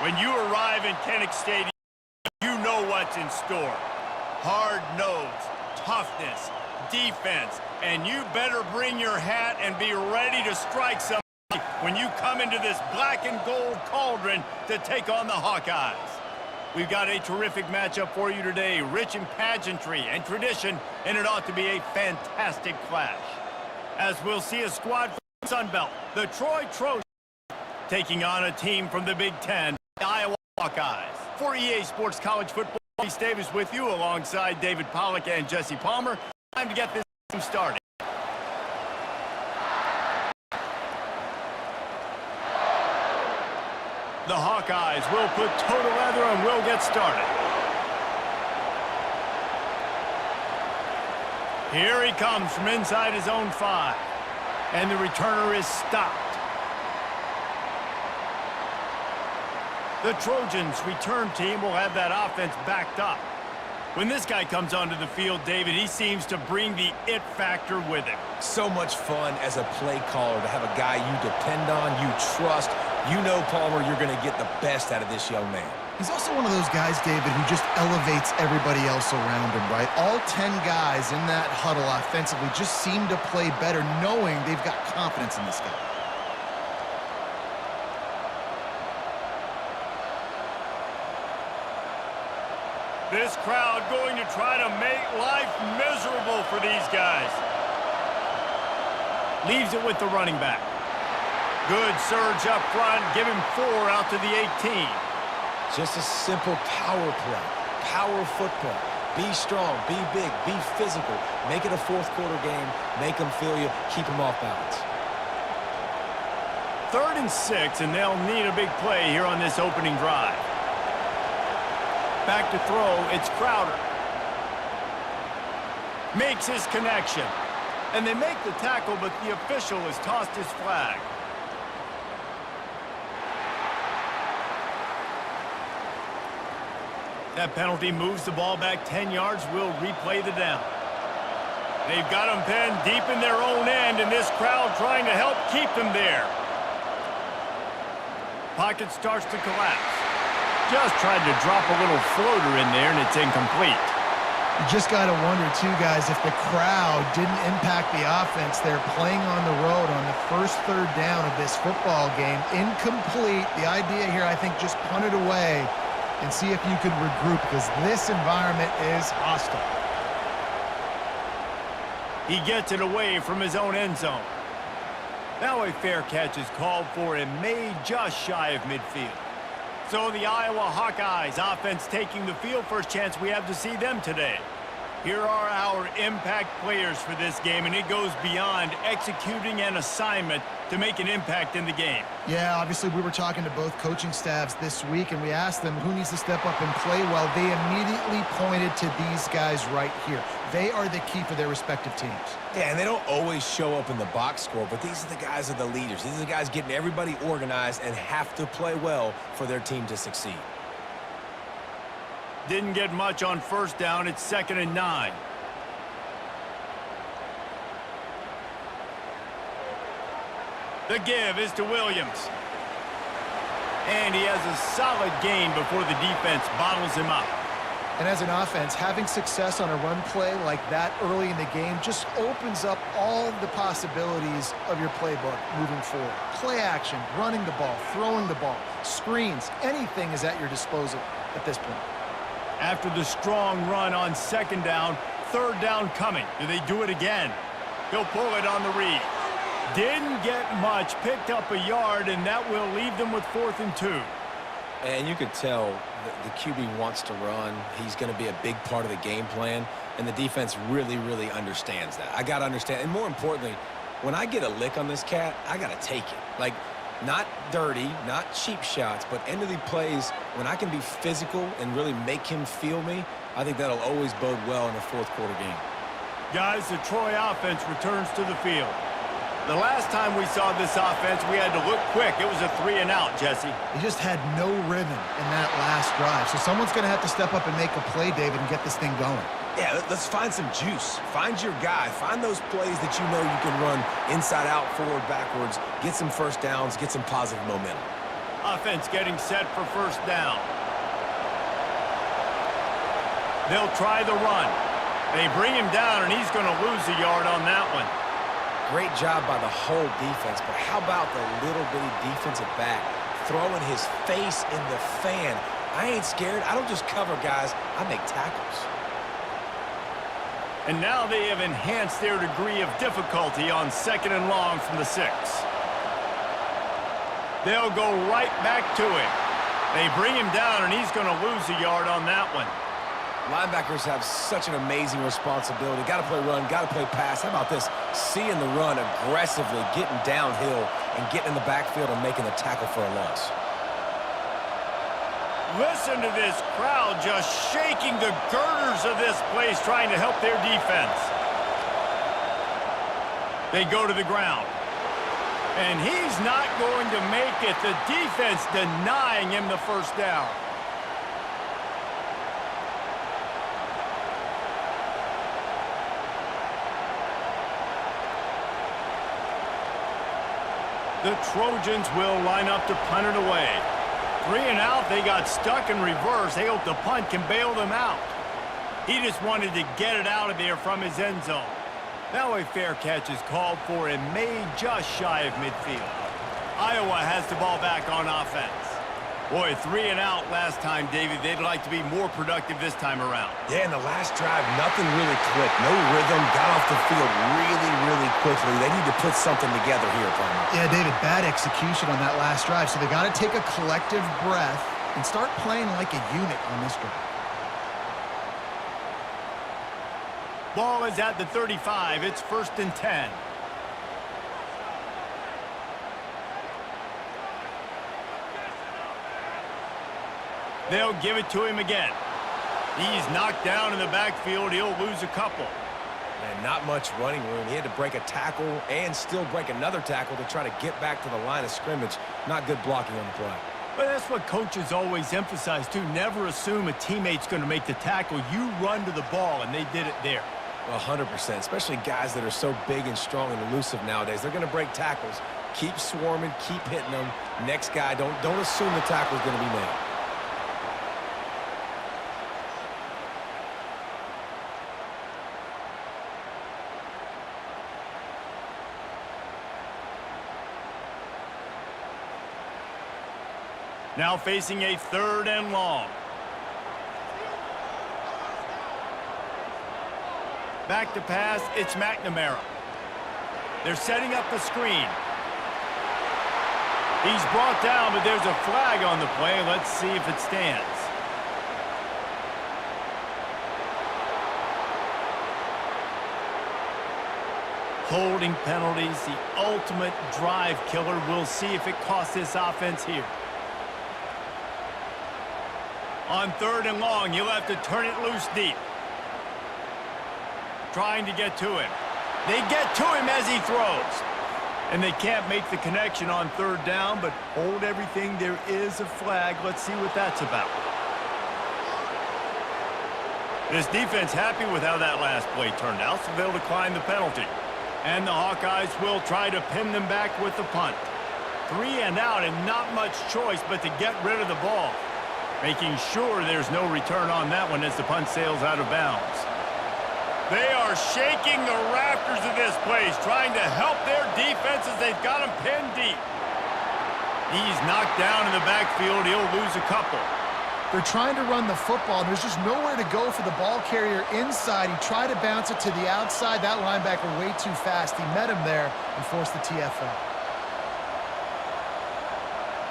When you arrive in Kinnick Stadium, you know what's in store. Hard nose, toughness, defense, and you better bring your hat and be ready to strike somebody when you come into this black and gold cauldron to take on the Hawkeyes. We've got a terrific matchup for you today, rich in pageantry and tradition, and it ought to be a fantastic clash. As we'll see a squad from Sunbelt, the Troy Trojans, taking on a team from the Big Ten, the Iowa Hawkeyes. For EA Sports College Football, Reese Davis with you alongside David Pollack and Jesse Palmer. Time to get this game started. The Hawkeyes will put toe to leather and will get started. Here he comes from inside his own 5. And the returner is stopped. The Trojans' return team will have that offense backed up. When this guy comes onto the field, David, he seems to bring the it factor with him. So much fun as a play caller to have a guy you depend on, you trust. You know, Palmer, you're going to get the best out of this young man. He's also one of those guys, David, who just elevates everybody else around him, right? All 10 guys in that huddle offensively just seem to play better knowing they've got confidence in this guy. This crowd going to try to make life miserable for these guys. Leaves it with the running back. Good surge up front. Give him 4 out to the 18. Just a simple power play. Power football. Be strong. Be big. Be physical. Make it a fourth-quarter game. Make them feel you. Keep them off balance. 3rd and 6, and they'll need a big play here on this opening drive. Back to throw, it's Crowder. Makes his connection. And they make the tackle, but the official has tossed his flag. That penalty moves the ball back 10 yards. We'll replay the down. They've got them pinned deep in their own end, and this crowd trying to help keep them there. Pocket starts to collapse. Just tried to drop a little floater in there, and it's incomplete. You just got to wonder, too, guys, if the crowd didn't impact the offense. They're playing on the road on the first 3rd down of this football game. Incomplete. The idea here, I think, just punt it away and see if you can regroup, because this environment is hostile. He gets it away from his own end zone. Now a fair catch is called for and made just shy of midfield. So the Iowa Hawkeyes offense taking the field. First chance we have to see them today. Here are our impact players for this game, and it goes beyond executing an assignment to make an impact in the game. Yeah, obviously we were talking to both coaching staffs this week, and we asked them who needs to step up and play well. They immediately pointed to these guys right here. They are the key for their respective teams. Yeah, and they don't always show up in the box score, but these are the guys that are the leaders. These are the guys getting everybody organized and have to play well for their team to succeed. Didn't get much on 1st down. It's 2nd and 9. The give is to Williams. And he has a solid gain before the defense bottles him up. And as an offense, having success on a run play like that early in the game just opens up all the possibilities of your playbook moving forward. Play action, running the ball, throwing the ball, screens, anything is at your disposal at this point. After the strong run on 2nd down, 3rd down coming. Do they do it again? He'll pull it on the read. Didn't get much, picked up a yard, and that will leave them with 4th and 2. And you could tell the QB wants to run. He's going to be a big part of the game plan, and the defense really, really understands that. I got to understand, and more importantly, when I get a lick on this cat, I got to take it. Like, not dirty, not cheap shots, but end of the plays, when I can be physical and really make him feel me, I think that'll always bode well in a 4th-quarter game. Guys, the Troy offense returns to the field. The last time we saw this offense, we had to look quick. It was a 3-and-out, Jesse. They just had no rhythm in that last drive. So someone's going to have to step up and make a play, David, and get this thing going. Yeah, let's find some juice. Find your guy. Find those plays that you know you can run inside out, forward, backwards, get some 1st downs, get some positive momentum. Offense getting set for first down. They'll try the run. They bring him down, and he's going to lose a yard on that one. Great job by the whole defense, but how about the little bitty defensive back throwing his face in the fan? I ain't scared. I don't just cover guys. I make tackles. And now they have enhanced their degree of difficulty on 2nd and long from the 6. They'll go right back to him. They bring him down, and he's going to lose a yard on that one. Linebackers have such an amazing responsibility. Got to play run, got to play pass. How about this? Seeing the run aggressively, getting downhill, and getting in the backfield and making the tackle for a loss. Listen to this crowd just shaking the girders of this place, trying to help their defense. They go to the ground. And he's not going to make it. The defense denying him the first down. The Trojans will line up to punt it away. 3 and out, they got stuck in reverse. They hope the punt can bail them out. He just wanted to get it out of there from his end zone. Now a fair catch is called for and made just shy of midfield. Iowa has the ball back on offense. Boy, 3 and out last time, David. They'd like to be more productive this time around. Yeah, in the last drive, nothing really clicked. No rhythm, got off the field really, really quickly. They need to put something together here, Palmer. Yeah, David, bad execution on that last drive. So they got to take a collective breath and start playing like a unit on this drive. Ball is at the 35. It's 1st and 10. They'll give it to him again. He's knocked down in the backfield. He'll lose a couple. And not much running room. He had to break a tackle and still break another tackle to try to get back to the line of scrimmage. Not good blocking on the play. But that's what coaches always emphasize, too. Never assume a teammate's going to make the tackle. You run to the ball, and they did it there. 100%, especially guys that are so big and strong and elusive nowadays. They're going to break tackles. Keep swarming, keep hitting them. Next guy, don't assume the tackle's going to be made. Now facing a 3rd and long. Back to pass, it's McNamara. They're setting up the screen. He's brought down, but there's a flag on the play. Let's see if it stands. Holding penalties, the ultimate drive killer. We'll see if it costs this offense here. On 3rd and long, you'll have to turn it loose deep. Trying to get to him. They get to him as he throws. And they can't make the connection on 3rd down, but hold everything. There is a flag. Let's see what that's about. This defense happy with how that last play turned out, so they'll decline the penalty. And the Hawkeyes will try to pin them back with the punt. 3 and out and not much choice but to get rid of the ball. Making sure there's no return on that one as the punt sails out of bounds. They are shaking the rafters of this place, trying to help their defense as they've got them pinned deep. He's knocked down in the backfield. He'll lose a couple. They're trying to run the football. There's just nowhere to go for the ball carrier inside. He tried to bounce it to the outside. That linebacker way too fast. He met him there and forced the TFL.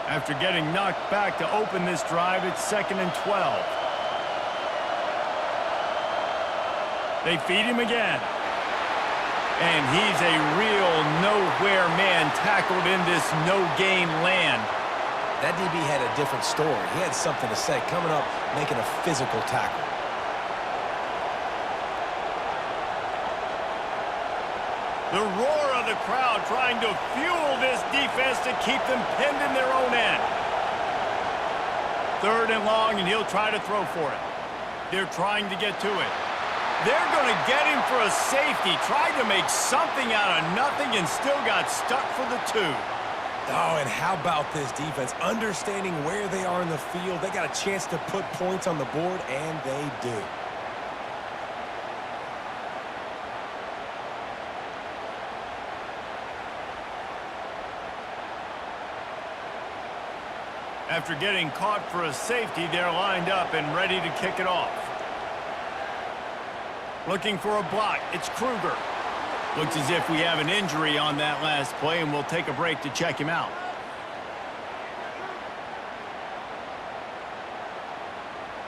After getting knocked back to open this drive, it's 2nd and 12. They feed him again. And he's a real nowhere man tackled in this no-gain land. That DB had a different story. He had something to say, coming up, making a physical tackle. The roar of the crowd trying to fuel this defense to keep them pinned in their own end. 3rd and long, and he'll try to throw for it. They're trying to get to it. They're going to get him for a safety. Tried to make something out of nothing and still got stuck for the 2. Oh, and how about this defense? Understanding where they are in the field. They got a chance to put points on the board, and they do. After getting caught for a safety, they're lined up and ready to kick it off. Looking for a block, it's Kruger. Looks as if we have an injury on that last play, and we'll take a break to check him out.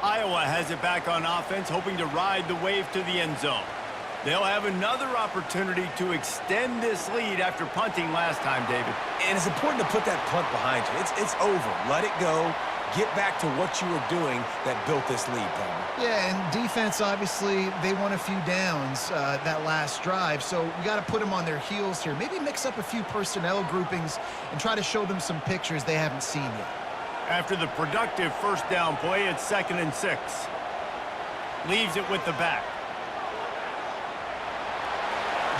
Iowa has it back on offense, hoping to ride the wave to the end zone. They'll have another opportunity to extend this lead after punting last time, David. And it's important to put that punt behind you. It's over. Let it go. Get back to what you were doing that built this lead, Palmer. Yeah, and defense, obviously, they won a few downs that last drive, so we got to put them on their heels here. Maybe mix up a few personnel groupings and try to show them some pictures they haven't seen yet. After the productive first down play, it's 2nd and 6. Leaves it with the back.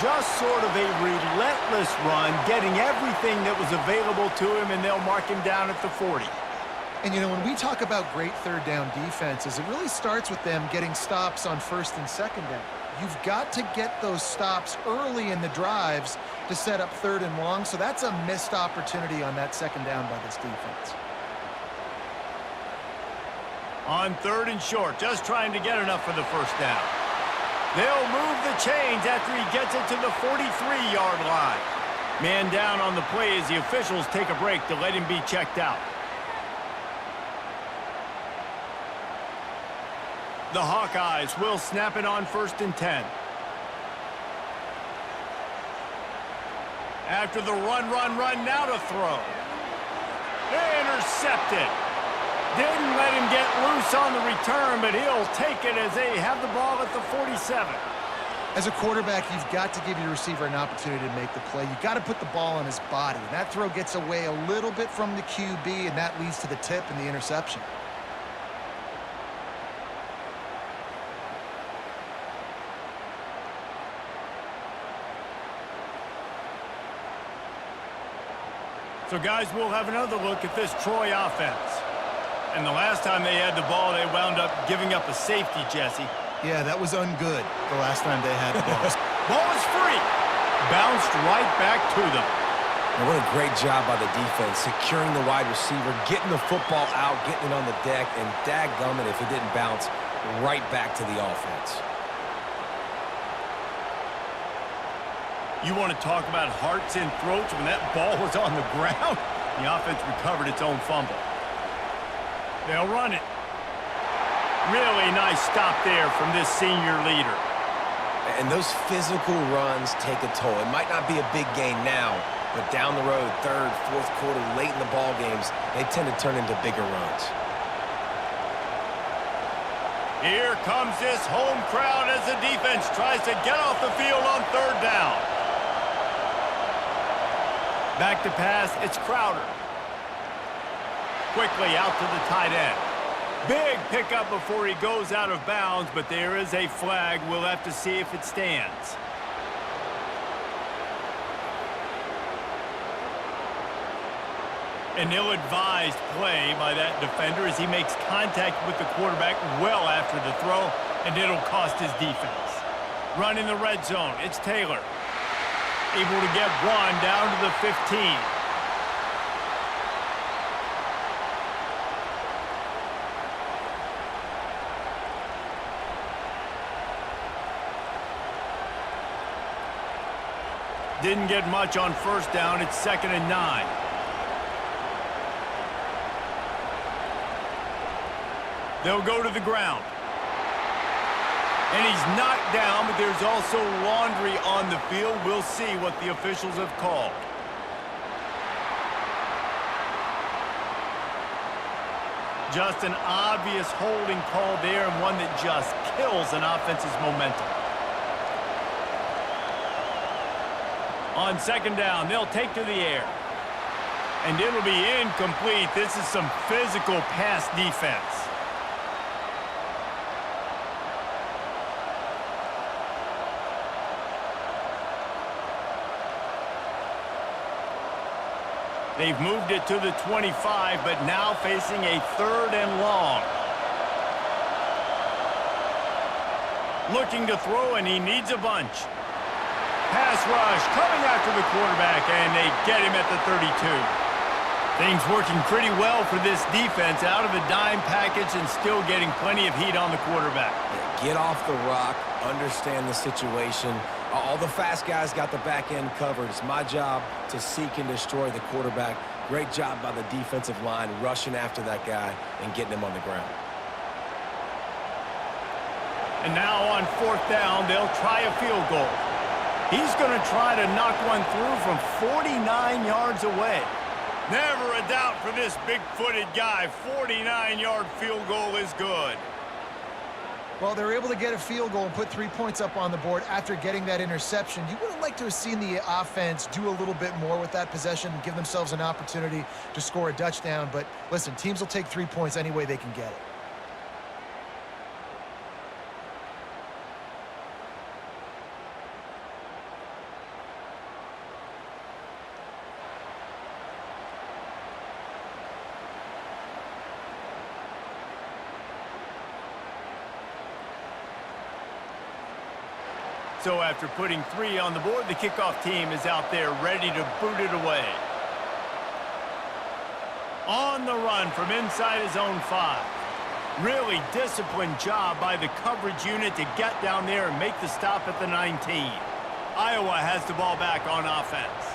Just sort of a relentless run, getting everything that was available to him, and they'll mark him down at the 40. And, you know, when we talk about great third down defenses, it really starts with them getting stops on 1st and 2nd down. You've got to get those stops early in the drives to set up 3rd and long, so that's a missed opportunity on that 2nd down by this defense. On 3rd and short, just trying to get enough for the first down. They'll move the chains after he gets it to the 43-yard line. Man down on the play as the officials take a break to let him be checked out. The Hawkeyes will snap it on 1st and 10. After the run, now to throw. Intercepted. Didn't let him get loose on the return, but he'll take it as they have the ball at the 47. As a quarterback, you've got to give your receiver an opportunity to make the play. You've got to put the ball on his body. And that throw gets away a little bit from the QB, and that leads to the tip and the interception. So, guys, we'll have another look at this Troy offense. And the last time they had the ball, they wound up giving up a safety, Jesse. Yeah, that was ungood the last time they had the ball. Ball is free. Bounced right back to them. And what a great job by the defense, securing the wide receiver, getting the football out, getting it on the deck, and dadgummit if it didn't bounce right back to the offense. You want to talk about hearts and throats when that ball was on the ground? The offense recovered its own fumble. They'll run it. Really nice stop there from this senior leader. And those physical runs take a toll. It might not be a big gain now, but down the road, 3rd, 4th quarter, late in the ball games, they tend to turn into bigger runs. Here comes this home crowd as the defense tries to get off the field on 3rd down. Back to pass, it's Crowder. Quickly out to the tight end. Big pickup before he goes out of bounds, but there is a flag. We'll have to see if it stands. An ill-advised play by that defender as he makes contact with the quarterback well after the throw, and it'll cost his defense. Run in the red zone. It's Taylor. Able to get one down to the 15. Didn't get much on 1st down. It's 2nd and 9. They'll go to the ground. And he's knocked down, but there's also laundry on the field. We'll see what the officials have called. Just an obvious holding call there, and one that just kills an offense's momentum. On 2nd down, they'll take to the air. And it'll be incomplete. This is some physical pass defense. They've moved it to the 25, but now facing a 3rd and long. Looking to throw, and he needs a bunch. Pass rush coming after the quarterback, and they get him at the 32. Things working pretty well for this defense, out of the dime package and still getting plenty of heat on the quarterback. Get off the rock, understand the situation. All the fast guys got the back end covered. It's my job to seek and destroy the quarterback. Great job by the defensive line rushing after that guy and getting him on the ground. And now on 4th down, they'll try a field goal. He's going to try to knock one through from 49 yards away. Never a doubt for this big-footed guy. 49-yard field goal is good. Well, they were able to get a field goal and put 3 points up on the board after getting that interception. You would have liked to have seen the offense do a little bit more with that possession and give themselves an opportunity to score a touchdown. But listen, teams will take 3 points any way they can get it. So after putting 3 on the board, the kickoff team is out there ready to boot it away. On the run from inside his own 5. Really disciplined job by the coverage unit to get down there and make the stop at the 19. Iowa has the ball back on offense.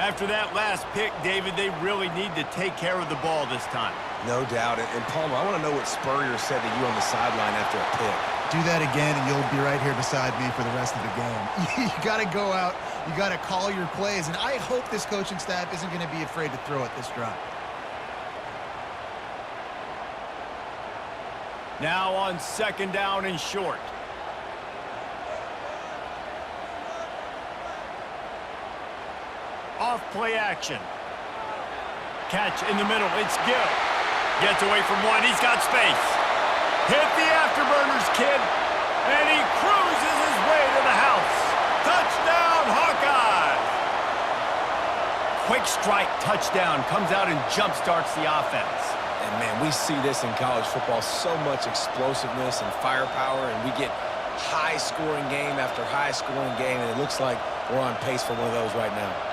After that last pick, David, they really need to take care of the ball this time. No doubt. And Palmer, I want to know what Spurrier said to you on the sideline after a pick. Do that again, and you'll be right here beside me for the rest of the game. You got to go out. You got to call your plays, and I hope this coaching staff isn't going to be afraid to throw it this drive. Now on 2nd down and short. Off play action. Catch in the middle. It's Gill. Gets away from one. He's got space. Hit the afterburners, kid. And he cruises his way to the house. Touchdown, Hawkeyes. Quick strike touchdown. Comes out and jump-starts the offense. And, man, we see this in college football. So much explosiveness and firepower, and we get high-scoring game after high-scoring game, and it looks like we're on pace for one of those right now.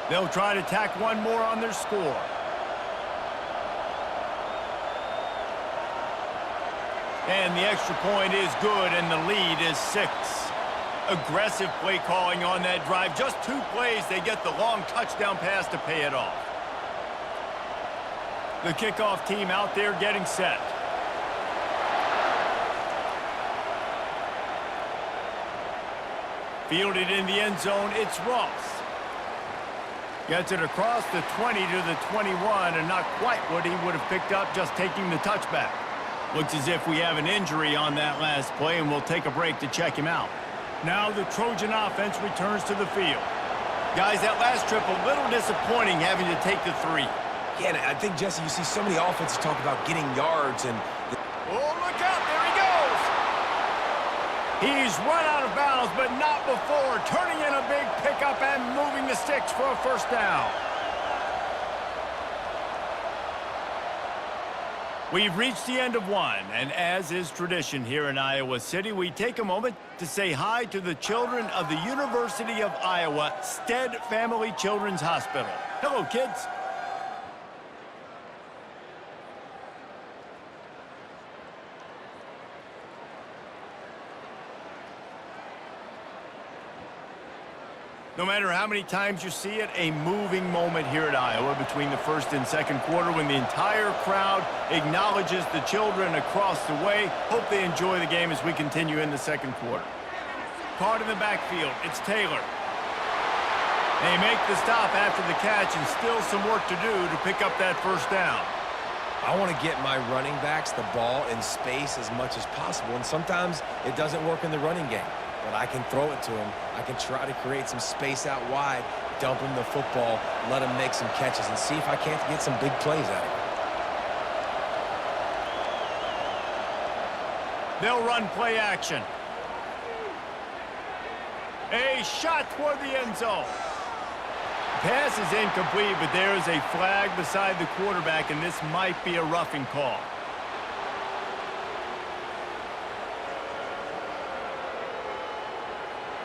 They'll try to tack one more on their score. And the extra point is good, and the lead is 6. Aggressive play calling on that drive. Just 2 plays, they get the long touchdown pass to pay it off. The kickoff team out there getting set. Fielded in the end zone, it's Ross. Gets it across the 20 to the 21, and not quite what he would have picked up just taking the touchback. Looks as if we have an injury on that last play, and we'll take a break to check him out. Now the Trojan offense returns to the field. Guys, that last trip a little disappointing having to take the 3. Yeah, and I think, Jesse, you see so many offenses talk about getting yards and... Oh, look out, there he goes! He's run out of bounds, but not before, turning in a big pickup and moving the sticks for a 1st down. We've reached the end of one, and as is tradition here in Iowa City, we take a moment to say hi to the children of the University of Iowa Stead Family Children's Hospital. Hello, kids. No matter how many times you see it, a moving moment here at Iowa between the 1st and 2nd quarter when the entire crowd acknowledges the children across the way. Hope they enjoy the game as we continue in the 2nd quarter. Caught in the backfield, it's Taylor. They make the stop after the catch and still some work to do to pick up that first down. I want to get my running backs the ball in space as much as possible, and sometimes it doesn't work in the running game. But I can throw it to them. I can try to create some space out wide, dump them the football, let them make some catches, and see if I can't get some big plays out of it. They'll run play action. A shot toward the end zone. Pass is incomplete, but there is a flag beside the quarterback, and this might be a roughing call.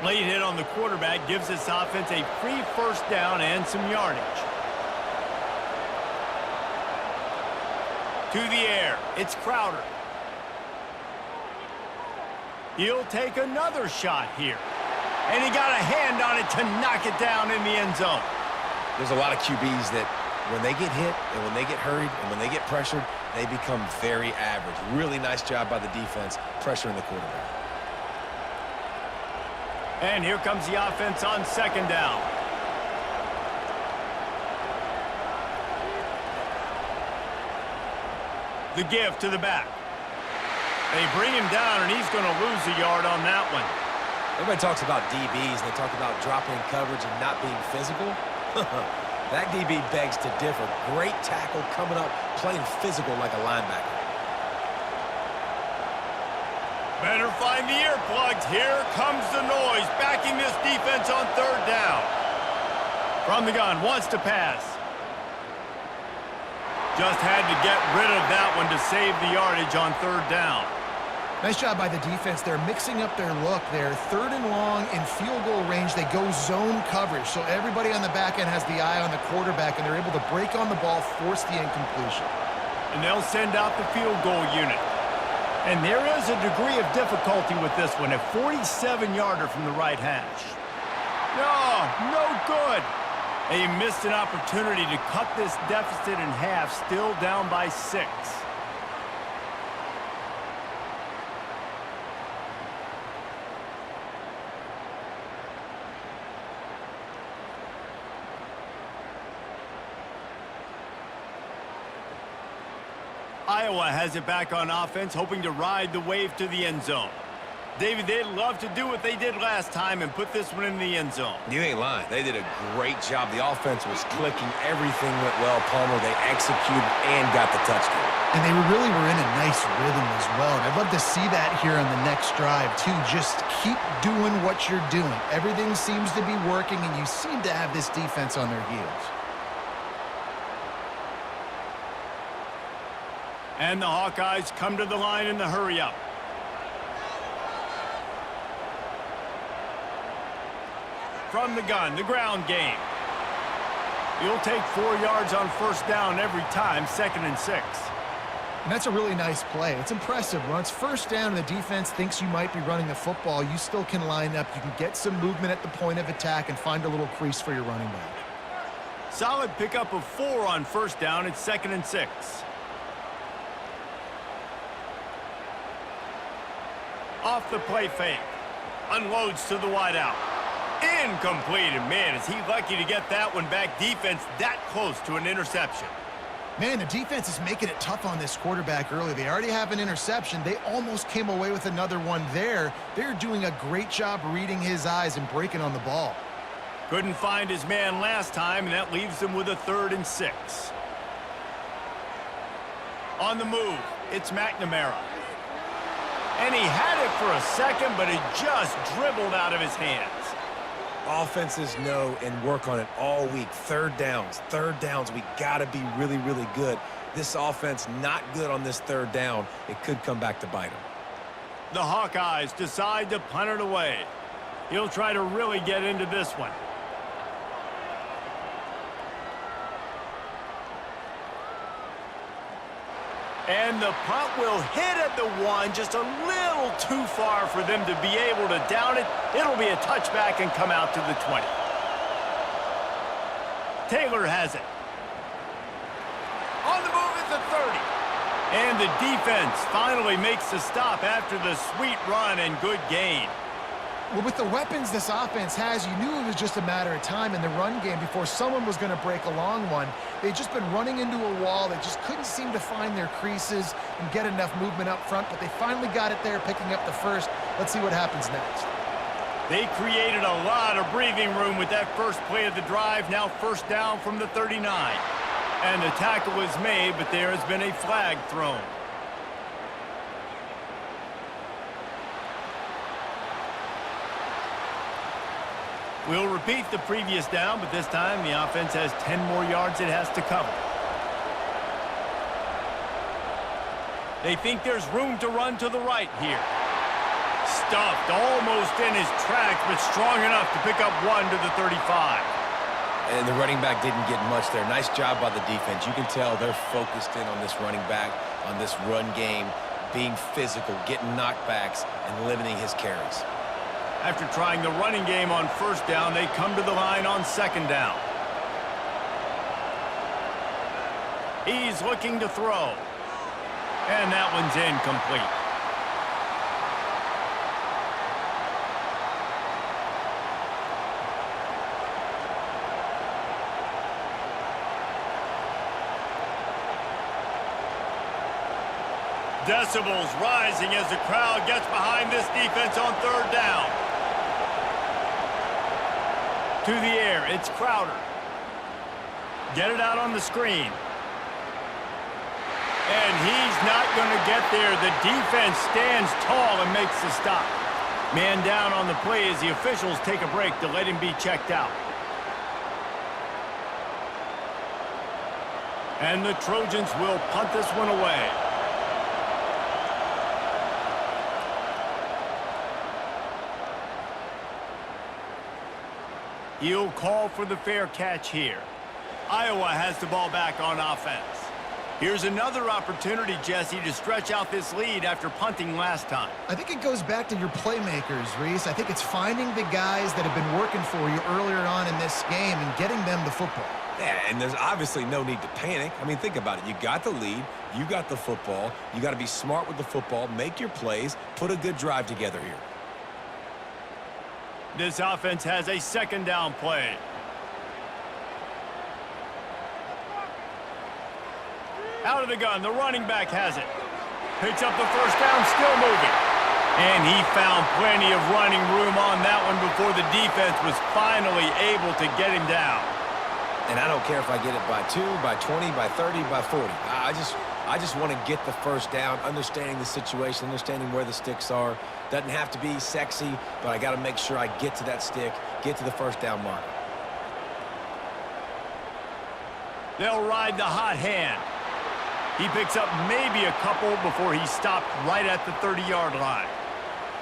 Late hit on the quarterback gives this offense a free first down and some yardage. To the air, it's Crowder. He'll take another shot here. And he got a hand on it to knock it down in the end zone. There's a lot of QBs that when they get hit and when they get hurried and when they get pressured, they become very average. Really nice job by the defense pressuring the quarterback. And here comes the offense on second down. The give to the back. They bring him down, and he's going to lose a yard on that one. Everybody talks about DBs, and they talk about dropping coverage and not being physical. That DB begs to differ. Great tackle coming up, playing physical like a linebacker. Better find the earplugs. Here comes the noise, backing this defense on third down. From the gun, wants to pass. Just had to get rid of that one to save the yardage on third down. Nice job by the defense. They're mixing up their look. They're third and long in field goal range. They go zone coverage, so everybody on the back end has the eye on the quarterback, and they're able to break on the ball, force the incompletion. And they'll send out the field goal unit. And there is a degree of difficulty with this one, a 47-yarder from the right hash. No good. They missed an opportunity to cut this deficit in half, still down by 6. Iowa has it back on offense, hoping to ride the wave to the end zone. David, they'd love to do what they did last time and put this one in the end zone. You ain't lying. They did a great job. The offense was clicking. Everything went well, Palmer. They executed and got the touchdown. And they really were in a nice rhythm as well. And I'd love to see that here on the next drive, too. Just keep doing what you're doing. Everything seems to be working, and you seem to have this defense on their heels. And the Hawkeyes come to the line in the hurry-up. From the gun, the ground game. You'll take 4 yards on first down every time, 2nd and 6. And that's a really nice play. It's impressive. When it's first down and the defense thinks you might be running the football, you still can line up. You can get some movement at the point of attack and find a little crease for your running back. Solid pickup of 4 on first down. It's 2nd and 6. Off the play fake. Unloads to the wideout. Incomplete, and man, is he lucky to get that one back. Defense that close to an interception. Man, the defense is making it tough on this quarterback early. They already have an interception. They almost came away with another one there. They're doing a great job reading his eyes and breaking on the ball. Couldn't find his man last time, and that leaves them with a 3rd and 6. On the move, it's McNamara. And he had it for a second, but it just dribbled out of his hands. Offenses know and work on it all week. Third downs. We got to be really, really good. This offense not good on this third down. It could come back to bite them. The Hawkeyes decide to punt it away. He'll try to really get into this one. And the punt will hit at the 1, just a little too far for them to be able to down it. It'll be a touchback and come out to the 20. Taylor has it. On the move at the 30. And the defense finally makes the stop after the sweet run and good gain. Well, with the weapons this offense has, you knew it was just a matter of time in the run game before someone was going to break a long one. They'd just been running into a wall. They just couldn't seem to find their creases and get enough movement up front, but they finally got it there, picking up the first. Let's see what happens next. They created a lot of breathing room with that first play of the drive, now first down from the 39. And the tackle was made, but there has been a flag thrown. We'll repeat the previous down, but this time the offense has 10 more yards it has to cover. They think there's room to run to the right here. Stuffed almost in his tracks, but strong enough to pick up one to the 35. And the running back didn't get much there. Nice job by the defense. You can tell they're focused in on this running back, on this run game, being physical, getting knockbacks, and limiting his carries. After trying the running game on first down, they come to the line on second down. He's looking to throw. And that one's incomplete. Decibels rising as the crowd gets behind this defense on third down. To the air, it's Crowder. Get it out on the screen. And he's not going to get there. The defense stands tall and makes the stop. Man down on the play as the officials take a break to let him be checked out. And the Trojans will punt this one away. He'll call for the fair catch here. Iowa has the ball back on offense. Here's another opportunity, Jesse, to stretch out this lead after punting last time. I think it goes back to your playmakers, Reese. I think it's finding the guys that have been working for you earlier on in this game and getting them the football. Yeah, and there's obviously no need to panic. I mean, think about it. You got the lead. You got the football. You got to be smart with the football, make your plays, put a good drive together here. This offense has a second down play. Out of the gun, the running back has it. Picks up the first down, still moving. And he found plenty of running room on that one before the defense was finally able to get him down. And I don't care if I get it by 2, by 20, by 30, by 40. I just want to get the first down, understanding the situation, understanding where the sticks are. Doesn't have to be sexy, but I got to make sure I get to that stick, get to the first down mark. They'll ride the hot hand. He picks up maybe a couple before he stopped right at the 30-yard line.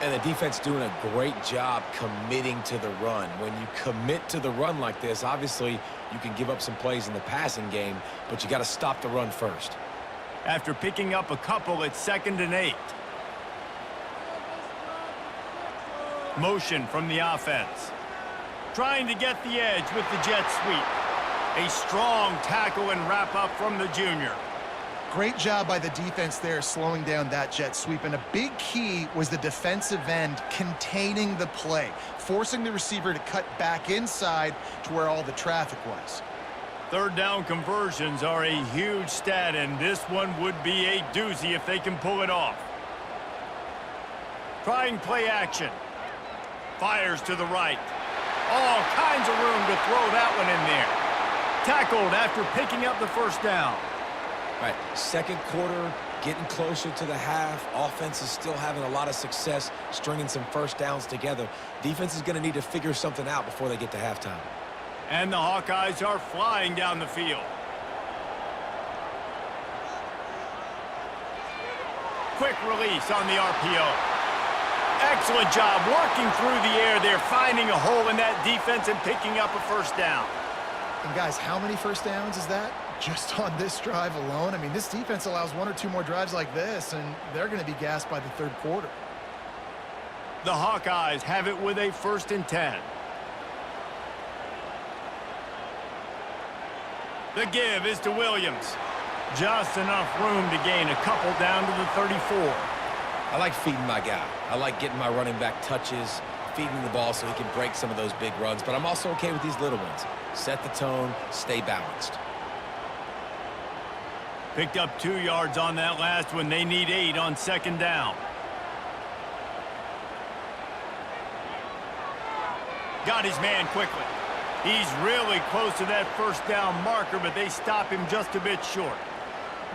And the defense doing a great job committing to the run. When you commit to the run like this, obviously you can give up some plays in the passing game, but you got to stop the run first. After picking up a couple, it's 2nd and 8. Motion from the offense. Trying to get the edge with the jet sweep. A strong tackle and wrap up from the junior. Great job by the defense there, slowing down that jet sweep. And a big key was the defensive end containing the play, forcing the receiver to cut back inside to where all the traffic was. Third down conversions are a huge stat, and this one would be a doozy if they can pull it off. Trying play action. Fires to the right. All kinds of room to throw that one in there. Tackled after picking up the first down. All right, second quarter, getting closer to the half. Offense is still having a lot of success stringing some first downs together. Defense is going to need to figure something out before they get to halftime. And the Hawkeyes are flying down the field. Quick release on the RPO. Excellent job working through the air there, finding a hole in that defense and picking up a first down. And guys, how many first downs is that? Just on this drive alone? I mean, this defense allows 1 or 2 more drives like this, and they're going to be gassed by the third quarter. The Hawkeyes have it with a 1st and 10. The give is to Williams. Just enough room to gain a couple down to the 34. I like feeding my guy. I like getting my running back touches, feeding him the ball so he can break some of those big runs. But I'm also okay with these little ones. Set the tone, stay balanced. Picked up 2 yards on that last one. They need 8 on second down. Got his man quickly. He's really close to that first down marker, but they stop him just a bit short.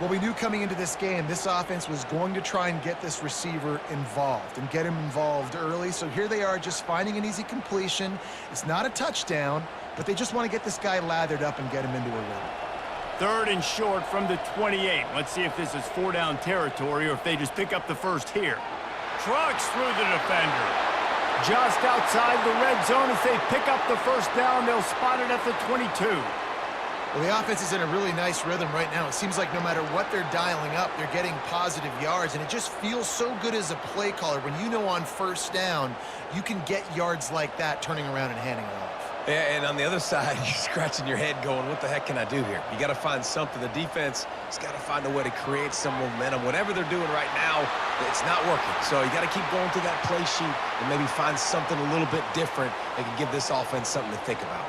Well, we knew coming into this game, this offense was going to try and get this receiver involved and get him involved early. So here they are just finding an easy completion. It's not a touchdown, but they just want to get this guy lathered up and get him into a rhythm. 3rd and short from the 28. Let's see if this is 4-down territory or if they just pick up the first here. Trucks through the defender. Just outside the red zone as they pick up the first down. They'll spot it at the 22. Well, the offense is in a really nice rhythm right now. It seems like no matter what they're dialing up, they're getting positive yards, and it just feels so good as a play caller when you know on first down you can get yards like that turning around and handing it off. Yeah, and on the other side, you're scratching your head going, what the heck can I do here? You got to find something. The defense has got to find a way to create some momentum. Whatever they're doing right now, it's not working. So you got to keep going through that play sheet and maybe find something a little bit different that can give this offense something to think about.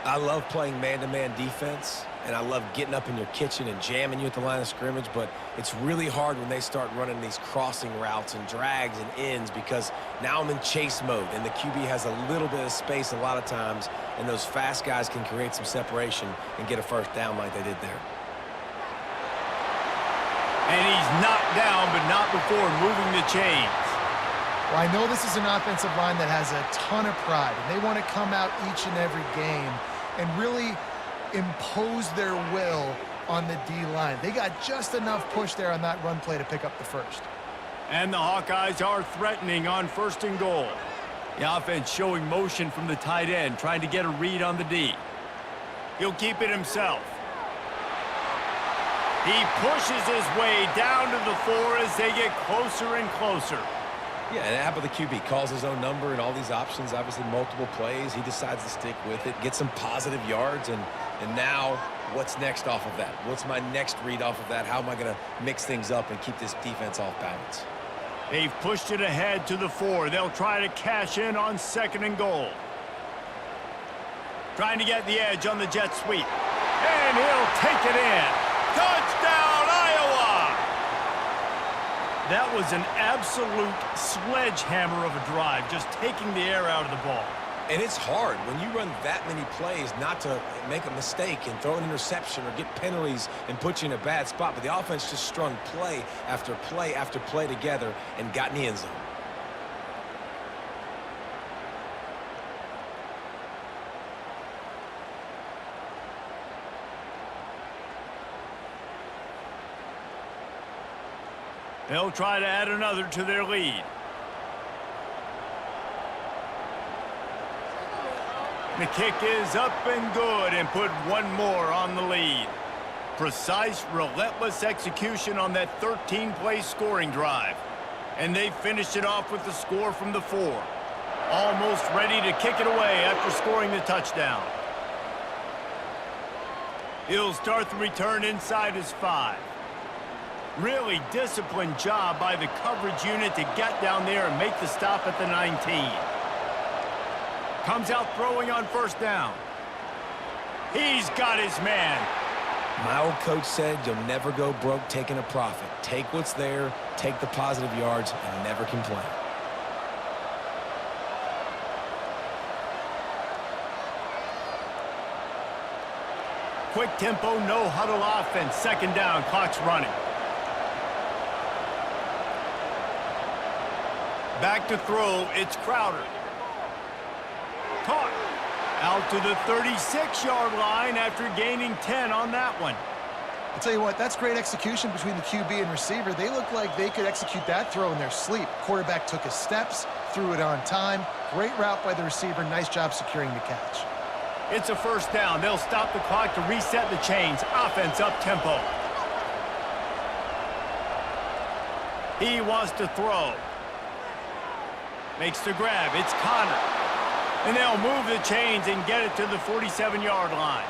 I love playing man-to-man defense, and I love getting up in your kitchen and jamming you at the line of scrimmage, but it's really hard when they start running these crossing routes and drags and ends because now I'm in chase mode, and the QB has a little bit of space a lot of times, and those fast guys can create some separation and get a first down like they did there. And he's knocked down, but not before moving the chains. Well, I know this is an offensive line that has a ton of pride, and they want to come out each and every game and really impose their will on the D-line. They got just enough push there on that run play to pick up the first. And the Hawkeyes are threatening on 1st and goal. The offense showing motion from the tight end, trying to get a read on the D. He'll keep it himself. He pushes his way down to the 4 as they get closer and closer. Yeah, and how about the QB? Calls his own number and all these options, obviously multiple plays. He decides to stick with it, get some positive yards, and now what's next off of that? What's my next read off of that? How am I going to mix things up and keep this defense off balance? They've pushed it ahead to the 4. They'll try to cash in on 2nd and goal. Trying to get the edge on the jet sweep. And he'll take it in. Touchdown, Iowa! That was an absolute sledgehammer of a drive, just taking the air out of the ball. And it's hard when you run that many plays not to make a mistake and throw an interception or get penalties and put you in a bad spot. But the offense just strung play after play after play together and got in the end zone. They'll try to add another to their lead. The kick is up and good and put one more on the lead. Precise, relentless execution on that 13-play scoring drive. And they finished it off with the score from the 4. Almost ready to kick it away after scoring the touchdown. He'll start the return inside his 5. Really disciplined job by the coverage unit to get down there and make the stop at the 19. Comes out throwing on 1st down. He's got his man. My old coach said you'll never go broke taking a profit. Take what's there, take the positive yards, and never complain. Quick tempo, no huddle offense. 2nd down, clock's running. Back to throw, it's Crowder. Caught. Out to the 36-yard line after gaining 10 on that one. I'll tell you what, that's great execution between the QB and receiver. They look like they could execute that throw in their sleep. Quarterback took his steps, threw it on time. Great route by the receiver. Nice job securing the catch. It's a 1st down. They'll stop the clock to reset the chains. Offense up tempo. He wants to throw. Makes the grab. It's Connor. And they'll move the chains and get it to the 47-yard line.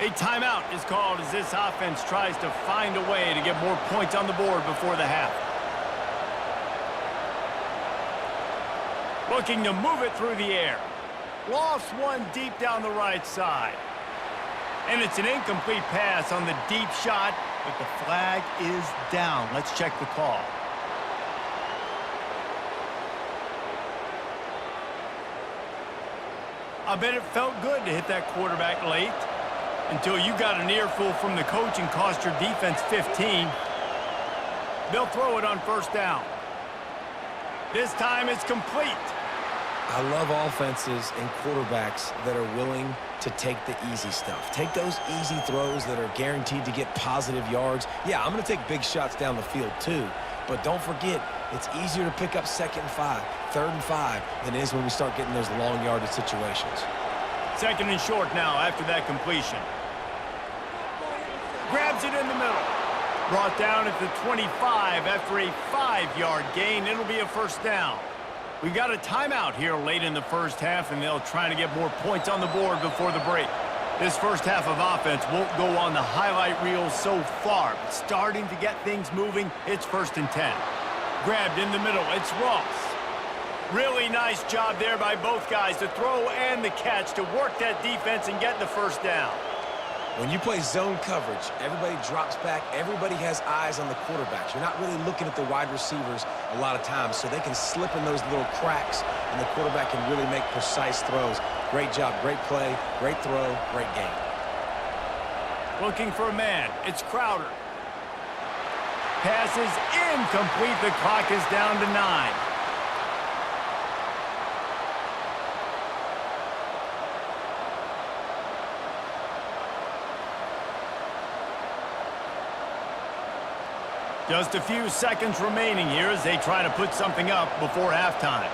A timeout is called as this offense tries to find a way to get more points on the board before the half. Looking to move it through the air. Lofts one deep down the right side. And it's an incomplete pass on the deep shot, but the flag is down. Let's check the call. I bet it felt good to hit that quarterback late until you got an earful from the coach and cost your defense 15. They'll throw it on first down. This time it's complete. I love offenses and quarterbacks that are willing to take the easy stuff. Take those easy throws that are guaranteed to get positive yards. Yeah, I'm going to take big shots down the field too. But don't forget, it's easier to pick up 2nd and 5, 3rd and 5 than it is when we start getting those long yardage situations. 2nd and short now after that completion. Grabs it in the middle. Brought down at the 25 after a 5-yard gain. It'll be a first down. We've got a timeout here late in the first half, and they'll try to get more points on the board before the break. This first half of offense won't go on the highlight reel so far, but starting to get things moving, it's 1st and 10. Grabbed in the middle, it's Ross. Really nice job there by both guys, the throw and the catch to work that defense and get the first down. When you play zone coverage, everybody drops back. Everybody has eyes on the quarterbacks. You're not really looking at the wide receivers a lot of times, so they can slip in those little cracks, and the quarterback can really make precise throws. Great job, great play, great throw, great game. Looking for a man. It's Crowder. Pass is incomplete. The clock is down to 9. Just a few seconds remaining here as they try to put something up before halftime.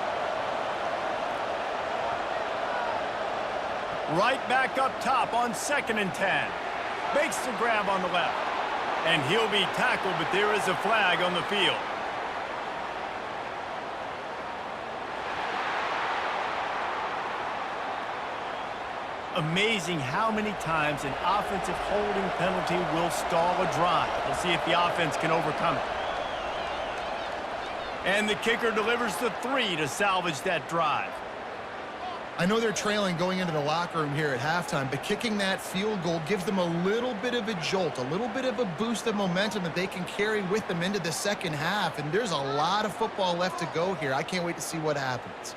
Right back up top on 2nd and 10. Makes the grab on the left. And he'll be tackled, but there is a flag on the field. Amazing how many times an offensive holding penalty will stall a drive. We'll see if the offense can overcome it. And the kicker delivers the 3 to salvage that drive. I know they're trailing going into the locker room here at halftime, but kicking that field goal gives them a little bit of a jolt, a little bit of a boost of momentum that they can carry with them into the second half. And there's a lot of football left to go here. I can't wait to see what happens.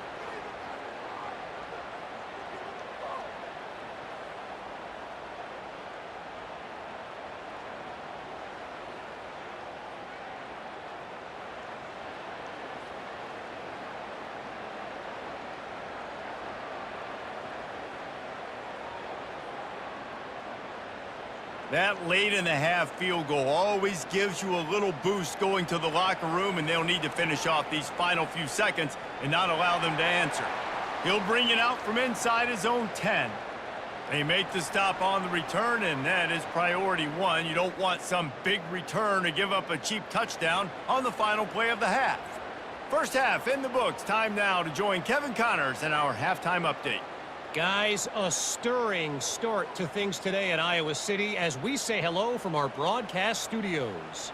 That late in the half field goal always gives you a little boost going to the locker room, and they'll need to finish off these final few seconds and not allow them to answer. He'll bring it out from inside his own 10. They make the stop on the return, and that is priority 1. You don't want some big return to give up a cheap touchdown on the final play of the half. First half in the books. Time now to join Kevin Connors in our halftime update. Guys, a stirring start to things today in Iowa City as we say hello from our broadcast studios.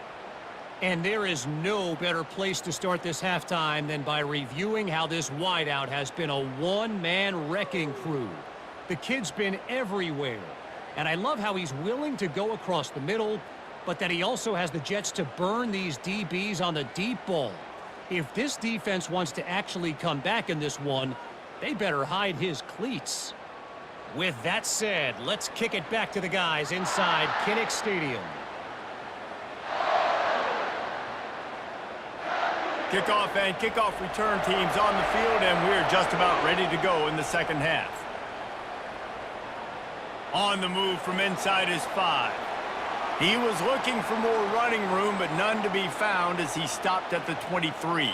And there is no better place to start this halftime than by reviewing how this wideout has been a one-man wrecking crew. The kid's been everywhere, and I love how he's willing to go across the middle, but that he also has the jets to burn these DBs on the deep ball. If this defense wants to actually come back in this one, they better hide his cleats. With that said, let's kick it back to the guys inside Kinnick Stadium. Kickoff and kickoff return teams on the field, and we're just about ready to go in the second half. On the move from inside his 5. He was looking for more running room, but none to be found as he stopped at the 23.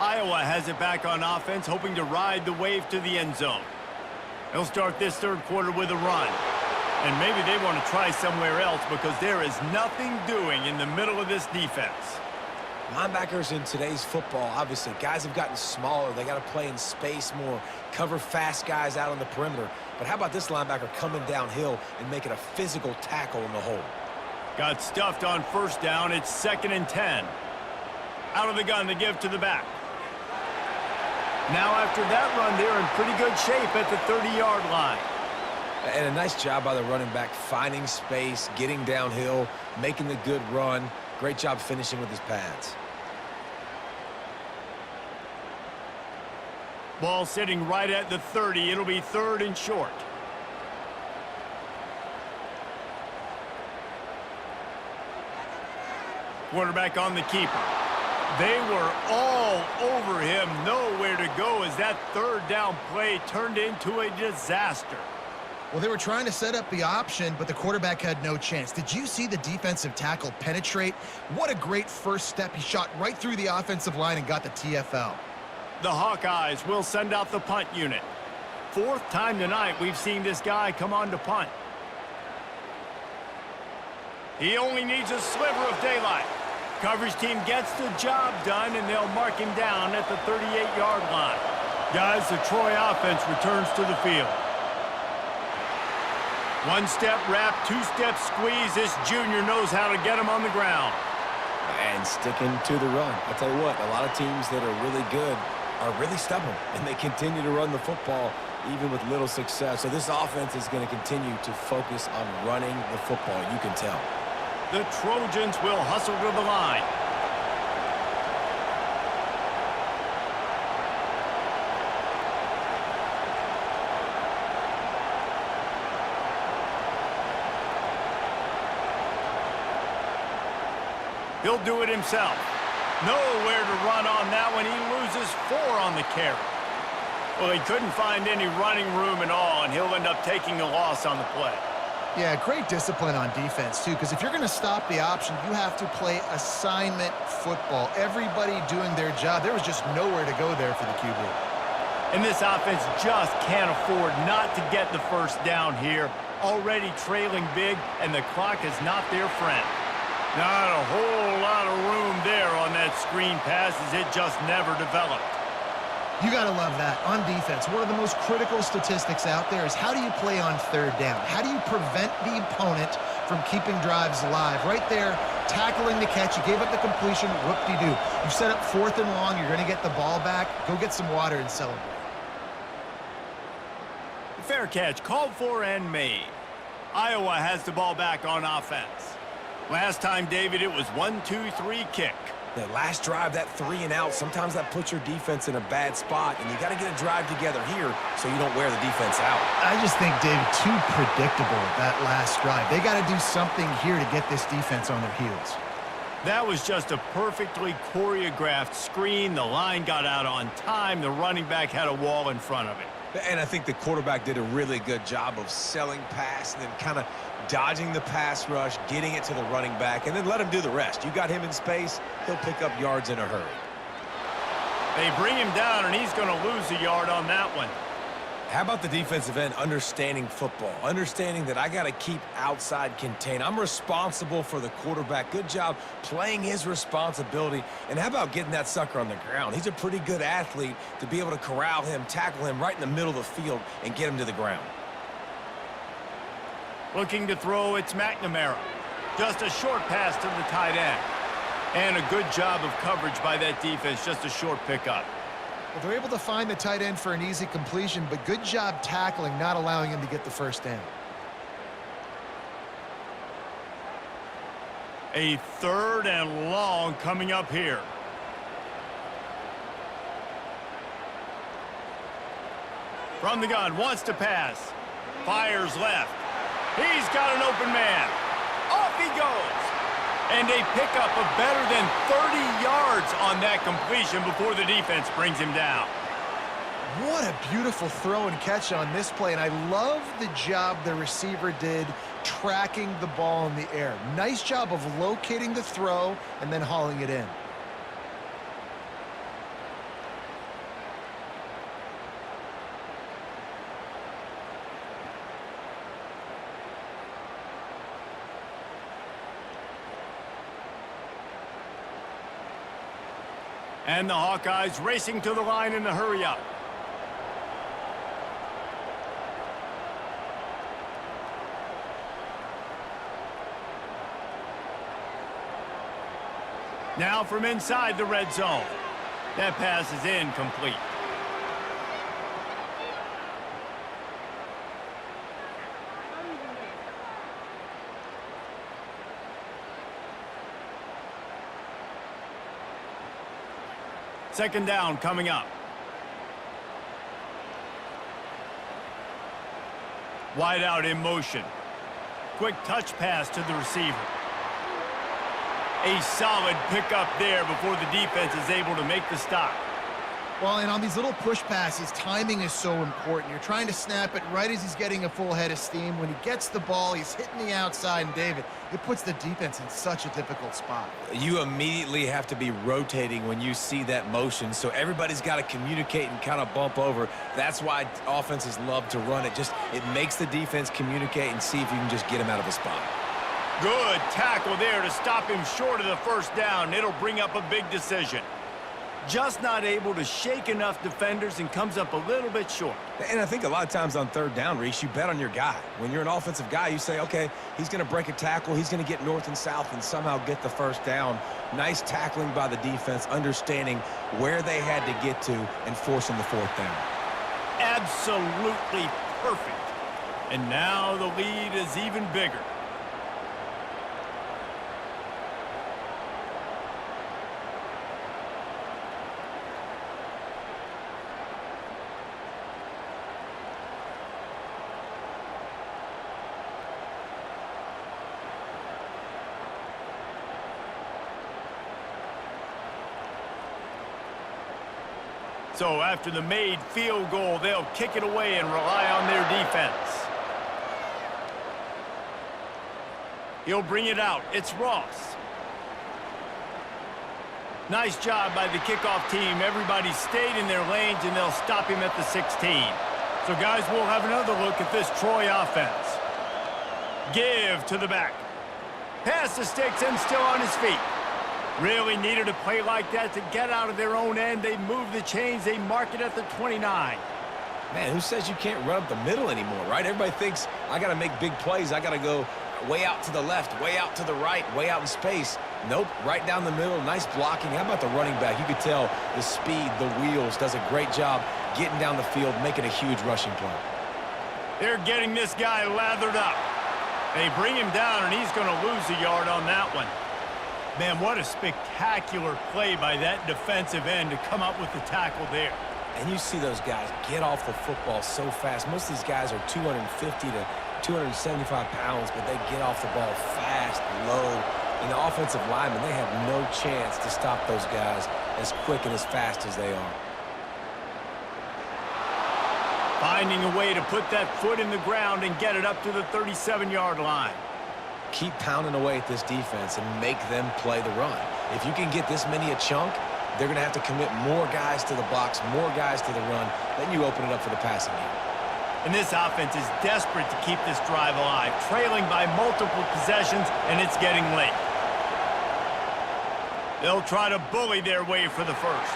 Iowa has it back on offense, hoping to ride the wave to the end zone. They'll start this third quarter with a run. And maybe they want to try somewhere else because there is nothing doing in the middle of this defense. Linebackers in today's football, obviously, guys have gotten smaller. They got to play in space more, cover fast guys out on the perimeter. But how about this linebacker coming downhill and making a physical tackle in the hole? Got stuffed on first down. It's 2nd and 10. Out of the gun, the give to the back. Now after that run, they're in pretty good shape at the 30-yard line. And a nice job by the running back, finding space, getting downhill, making the good run. Great job finishing with his pads. Ball sitting right at the 30. It'll be 3rd and short. Quarterback on the keeper. They were all over him. Nowhere to go as that 3rd down play turned into a disaster. Well, they were trying to set up the option, but the quarterback had no chance. Did you see the defensive tackle penetrate? What a great first step. He shot right through the offensive line and got the TFL. The Hawkeyes will send out the punt unit. 4th time tonight we've seen this guy come on to punt. He only needs a sliver of daylight. Coverage team gets the job done, and they'll mark him down at the 38-yard line. Guys, the Troy offense returns to the field. 1-step wrap, 2-step squeeze. This junior knows how to get him on the ground. And sticking to the run. I'll tell you what, a lot of teams that are really good are really stubborn, and they continue to run the football even with little success. So this offense is going to continue to focus on running the football, you can tell. The Trojans will hustle to the line. He'll do it himself. Nowhere to run on that one. He loses 4 on the carry. Well, he couldn't find any running room at all, and he'll end up taking a loss on the play. Yeah, great discipline on defense, too, because if you're going to stop the option, you have to play assignment football. Everybody doing their job. There was just nowhere to go there for the QB. And this offense just can't afford not to get the first down here. Already trailing big, and the clock is not their friend. Not a whole lot of room there on that screen pass as it just never developed. You got to love that. On defense, one of the most critical statistics out there is how do you play on 3rd down? How do you prevent the opponent from keeping drives alive? Right there, tackling the catch. You gave up the completion. Whoop-de-doo. You set up 4th and long. You're going to get the ball back. Go get some water and celebrate. Fair catch called for and made. Iowa has the ball back on offense. Last time, David, it was 1-2-3 kick. The last drive, that 3 and out, sometimes that puts your defense in a bad spot, and you got to get a drive together here so you don't wear the defense out. I just think, David, too predictable that last drive. They got to do something here to get this defense on their heels. That was just a perfectly choreographed screen. The line got out on time. The running back had a wall in front of it. And I think the quarterback did a really good job of selling pass and then kind of dodging the pass rush, getting it to the running back, and then let him do the rest. You got him in space, he'll pick up yards in a hurry. They bring him down, and he's going to lose a yard on that one. How about the defensive end understanding football, understanding that I got to keep outside contain. I'm responsible for the quarterback. Good job playing his responsibility. And how about getting that sucker on the ground? He's a pretty good athlete to be able to corral him, tackle him right in the middle of the field, and get him to the ground. Looking to throw, it's McNamara. Just a short pass to the tight end. And a good job of coverage by that defense, just a short pickup. Well, they're able to find the tight end for an easy completion, but good job tackling, not allowing him to get the first down. A 3rd and long coming up here. From the gun, wants to pass. Fires left. He's got an open man. Off he goes. And a pickup of better than 30 yards on that completion before the defense brings him down. What a beautiful throw and catch on this play, and I love the job the receiver did tracking the ball in the air. Nice job of locating the throw and then hauling it in. And the Hawkeyes racing to the line in a hurry-up. Now from inside the red zone. That pass is incomplete. Second down coming up. Wide out in motion. Quick touch pass to the receiver. A solid pickup there before the defense is able to make the stop. Well, and on these little push passes, timing is so important. You're trying to snap it right as he's getting a full head of steam. When he gets the ball, he's hitting the outside, and David, it puts the defense in such a difficult spot. You immediately have to be rotating when you see that motion, so everybody's got to communicate and kind of bump over. That's why offenses love to run it. It makes the defense communicate and see if you can just get him out of a spot. Good tackle there to stop him short of the first down. It'll bring up a big decision. Just not able to shake enough defenders and comes up a little bit short. And I think a lot of times on third down, Reese, you bet on your guy. When you're an offensive guy, you say, okay, he's going to break a tackle, he's going to get north and south and somehow get the first down. Nice tackling by the defense, understanding where they had to get to and forcing the fourth down. Absolutely perfect. And now the lead is even bigger. So after the made field goal, they'll kick it away and rely on their defense. He'll bring it out. It's Ross. Nice job by the kickoff team. Everybody stayed in their lanes, and they'll stop him at the 16. So, guys, we'll have another look at this Troy offense. Give to the back. Pass the sticks and still on his feet. Really needed a play like that to get out of their own end. They move the chains. They mark it at the 29. Man, who says you can't run up the middle anymore, right? Everybody thinks I got to make big plays. I got to go way out to the left, way out to the right, way out in space. Nope, right down the middle. Nice blocking. How about the running back? You could tell the speed, the wheels, does a great job getting down the field, making a huge rushing play. They're getting this guy lathered up. They bring him down, and he's going to lose a yard on that one. Man, what a spectacular play by that defensive end to come up with the tackle there. And you see those guys get off the football so fast. Most of these guys are 250 to 275 pounds, but they get off the ball fast, low. And the offensive linemen, they have no chance to stop those guys as quick and as fast as they are. Finding a way to put that foot in the ground and get it up to the 37-yard line. Keep pounding away at this defense and make them play the run. If you can get this many a chunk, they're going to have to commit more guys to the box, more guys to the run. Then you open it up for the passing game. And this offense is desperate to keep this drive alive, trailing by multiple possessions, and it's getting late. They'll try to bully their way for the first.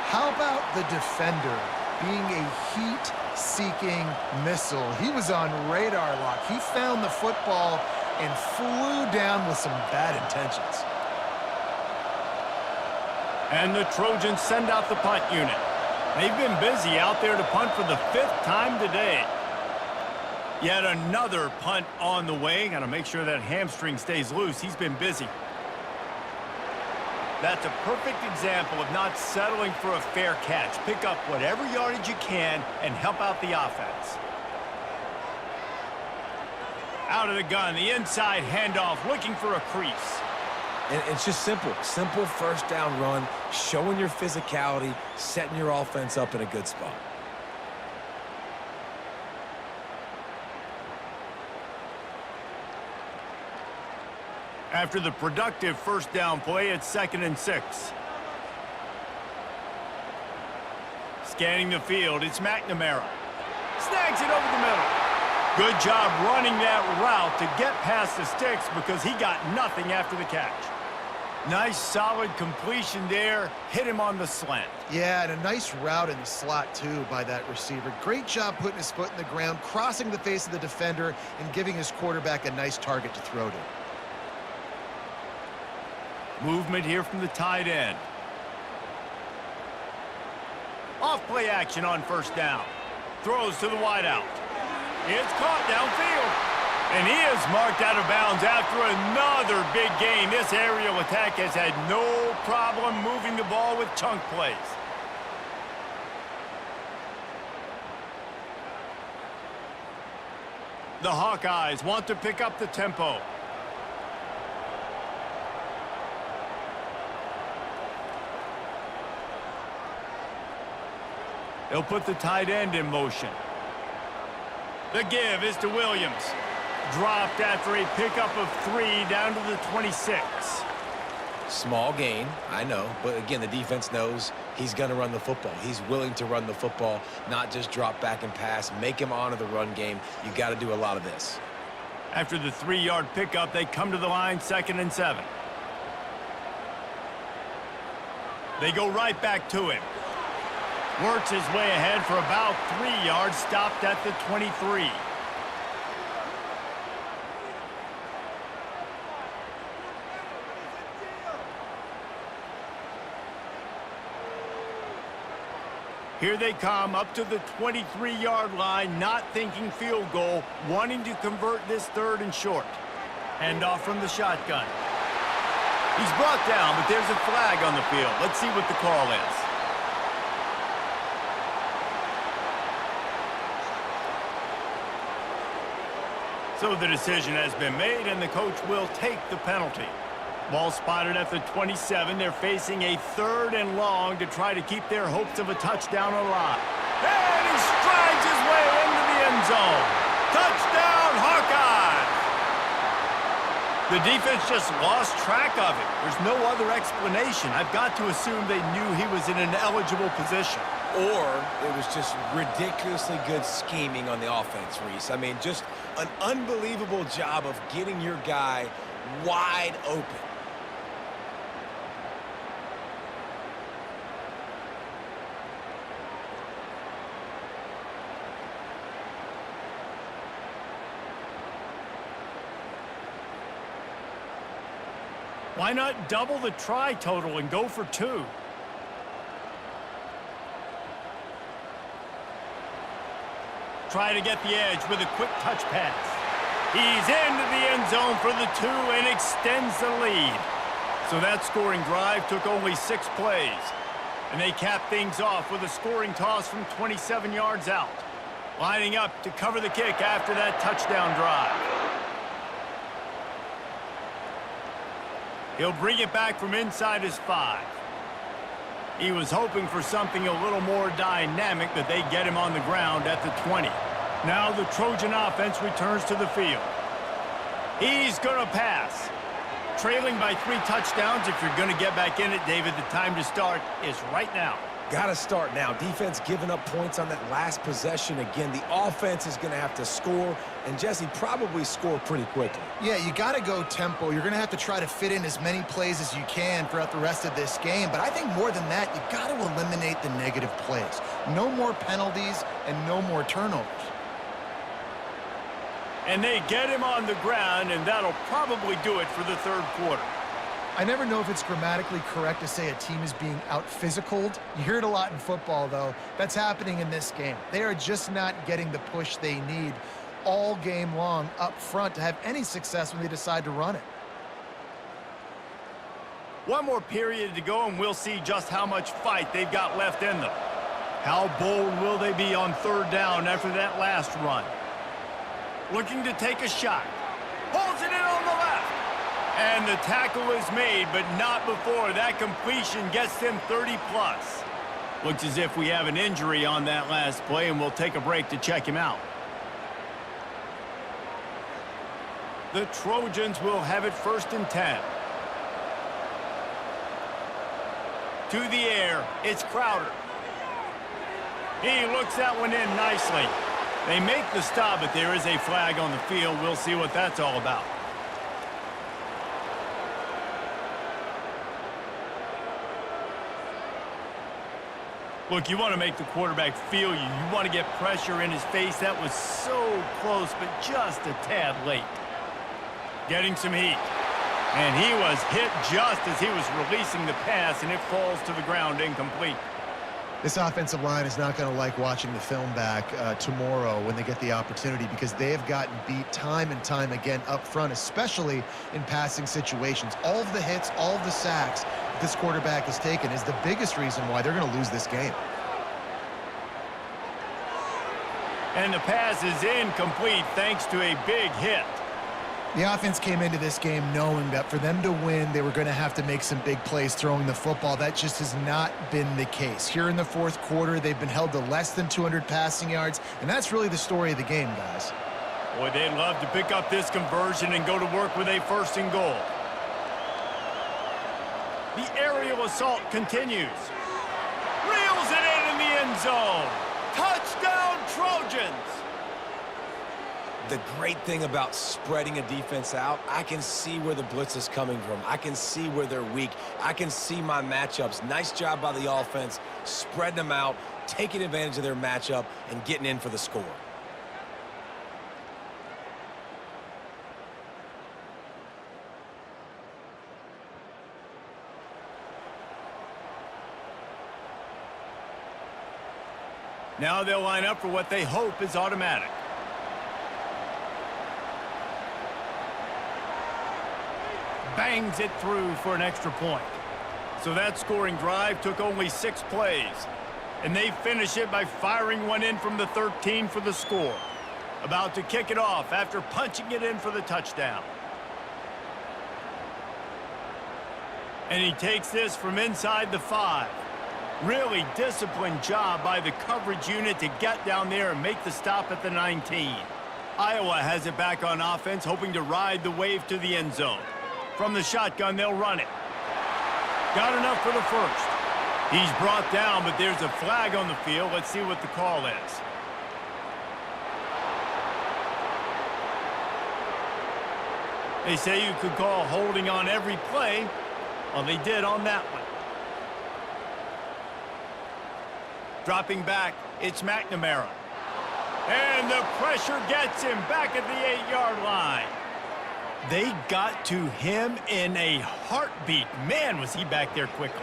How about the defender being a heat-seeking missile? He was on radar lock. He found the football and flew down with some bad intentions. And the Trojans send out the punt unit. They've been busy out there to punt for the 5th time today. Yet another punt on the way. Got to make sure that hamstring stays loose. He's been busy. That's a perfect example of not settling for a fair catch. Pick up whatever yardage you can and help out the offense. Out of the gun, the inside handoff, looking for a crease. And it's just simple first down run, showing your physicality, setting your offense up in a good spot. After the productive first down play, it's 2nd and 6. Scanning the field, it's McNamara. Snags it over the middle. Good job running that route to get past the sticks because he got nothing after the catch. Nice, solid completion there. Hit him on the slant. Yeah, and a nice route in the slot, too, by that receiver. Great job putting his foot in the ground, crossing the face of the defender, and giving his quarterback a nice target to throw to. Movement here from the tight end. Off play action on first down. Throws to the wideout. It's caught downfield. And he is marked out of bounds after another big gain. This aerial attack has had no problem moving the ball with chunk plays. The Hawkeyes want to pick up the tempo. They'll put the tight end in motion. The give is to Williams. Dropped after a pickup of 3 down to the 26. Small gain, I know, but again, the defense knows he's going to run the football. He's willing to run the football, not just drop back and pass, make him honor the run game. You got to do a lot of this. After the 3-yard pickup, they come to the line, 2nd and 7. They go right back to him. Works his way ahead for about 3 yards, stopped at the 23. Here they come up to the 23-yard line, not thinking field goal, wanting to convert this 3rd and short. Hand off from the shotgun. He's brought down, but there's a flag on the field. Let's see what the call is. So the decision has been made, and the coach will take the penalty. Ball spotted at the 27. They're facing a 3rd and long to try to keep their hopes of a touchdown alive. And he strides his way into the end zone. Touchdown, Hawkeyes! The defense just lost track of it. There's no other explanation. I've got to assume they knew he was in an eligible position. Or it was just ridiculously good scheming on the offense, Reese. I mean, just an unbelievable job of getting your guy wide open. Why not double the try total and go for 2? Try to get the edge with a quick touch pass. He's into the end zone for the 2 and extends the lead. So that scoring drive took only 6 plays. And they cap things off with a scoring toss from 27 yards out. Lining up to cover the kick after that touchdown drive. He'll bring it back from inside his 5. He was hoping for something a little more dynamic, but they get him on the ground at the 20. Now the Trojan offense returns to the field. He's going to pass. Trailing by 3 touchdowns. If you're going to get back in it, David, the time to start is right now. Got to start now. Defense giving up points on that last possession. Again, the offense is going to have to score, and Jesse probably score pretty quickly. Yeah, you got to go tempo. You're going to have to try to fit in as many plays as you can throughout the rest of this game. But I think more than that, you got to eliminate the negative plays. No more penalties and no more turnovers. And they get him on the ground, and that'll probably do it for the 3rd quarter. I never know if it's grammatically correct to say a team is being out-physicaled. You hear it a lot in football, though. That's happening in this game. They are just not getting the push they need all game long up front to have any success when they decide to run it. One more period to go, and we'll see just how much fight they've got left in them. How bold will they be on 3rd down after that last run? Looking to take a shot. Pulls it in on the left. And the tackle is made, but not before that completion gets them 30-plus. Looks as if we have an injury on that last play, and we'll take a break to check him out. The Trojans will have it 1st and 10. To the air, it's Crowder. He looks that one in nicely. They make the stop, but there is a flag on the field. We'll see what that's all about. Look, you want to make the quarterback feel you. You want to get pressure in his face. That was so close, but just a tad late. Getting some heat. And he was hit just as he was releasing the pass, and it falls to the ground incomplete. This offensive line is not going to like watching the film back tomorrow when they get the opportunity, because they have gotten beat time and time again up front, especially in passing situations. All of the hits, all of the sacks that this quarterback has taken is the biggest reason why they're going to lose this game. And the pass is incomplete thanks to a big hit. The offense came into this game knowing that for them to win, they were going to have to make some big plays throwing the football. That just has not been the case. Here in the fourth quarter, they've been held to less than 200 passing yards, and that's really the story of the game, guys. Boy, they'd love to pick up this conversion and go to work with a 1st and goal. The aerial assault continues. Reels it in the end zone. Touchdown, Trojans! The great thing about spreading a defense out, I can see where the blitz is coming from. I can see where they're weak. I can see my matchups. Nice job by the offense, spreading them out, taking advantage of their matchup, and getting in for the score. Now they'll line up for what they hope is automatic. Bangs it through for an extra point. So that scoring drive took only 6 plays. And they finish it by firing one in from the 13 for the score. About to kick it off after punching it in for the touchdown. And he takes this from inside the 5. Really disciplined job by the coverage unit to get down there and make the stop at the 19. Iowa has it back on offense, hoping to ride the wave to the end zone. From the shotgun, they'll run it. Got enough for the 1st. He's brought down, but there's a flag on the field. Let's see what the call is. They say you could call holding on every play. Well, they did on that one. Dropping back, it's McNamara. And the pressure gets him back at the 8-yard line. They got to him in a heartbeat. Man, was he back there quickly.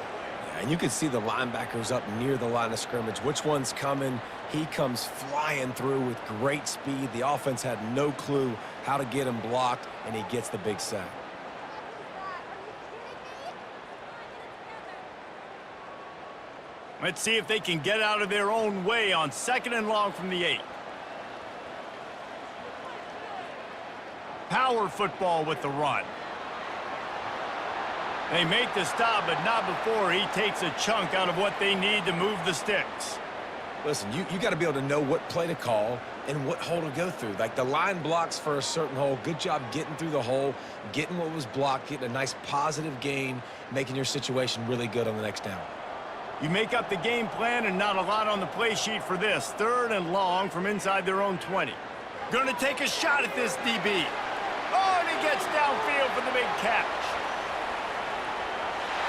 Yeah, and you can see the linebackers up near the line of scrimmage. Which one's coming? He comes flying through with great speed. The offense had no clue how to get him blocked, and he gets the big sack. Let's see if they can get out of their own way on 2nd and long from the 8. Power football with the run. They make the stop, but not before he takes a chunk out of what they need to move the sticks. Listen, you got to be able to know what play to call and what hole to go through. Like the line blocks for a certain hole. Good job getting through the hole, getting what was blocked, getting a nice positive gain, making your situation really good on the next down. You make up the game plan and not a lot on the play sheet for this. 3rd and long from inside their own 20. Gonna take a shot at this DB. Oh, and he gets downfield for the big catch.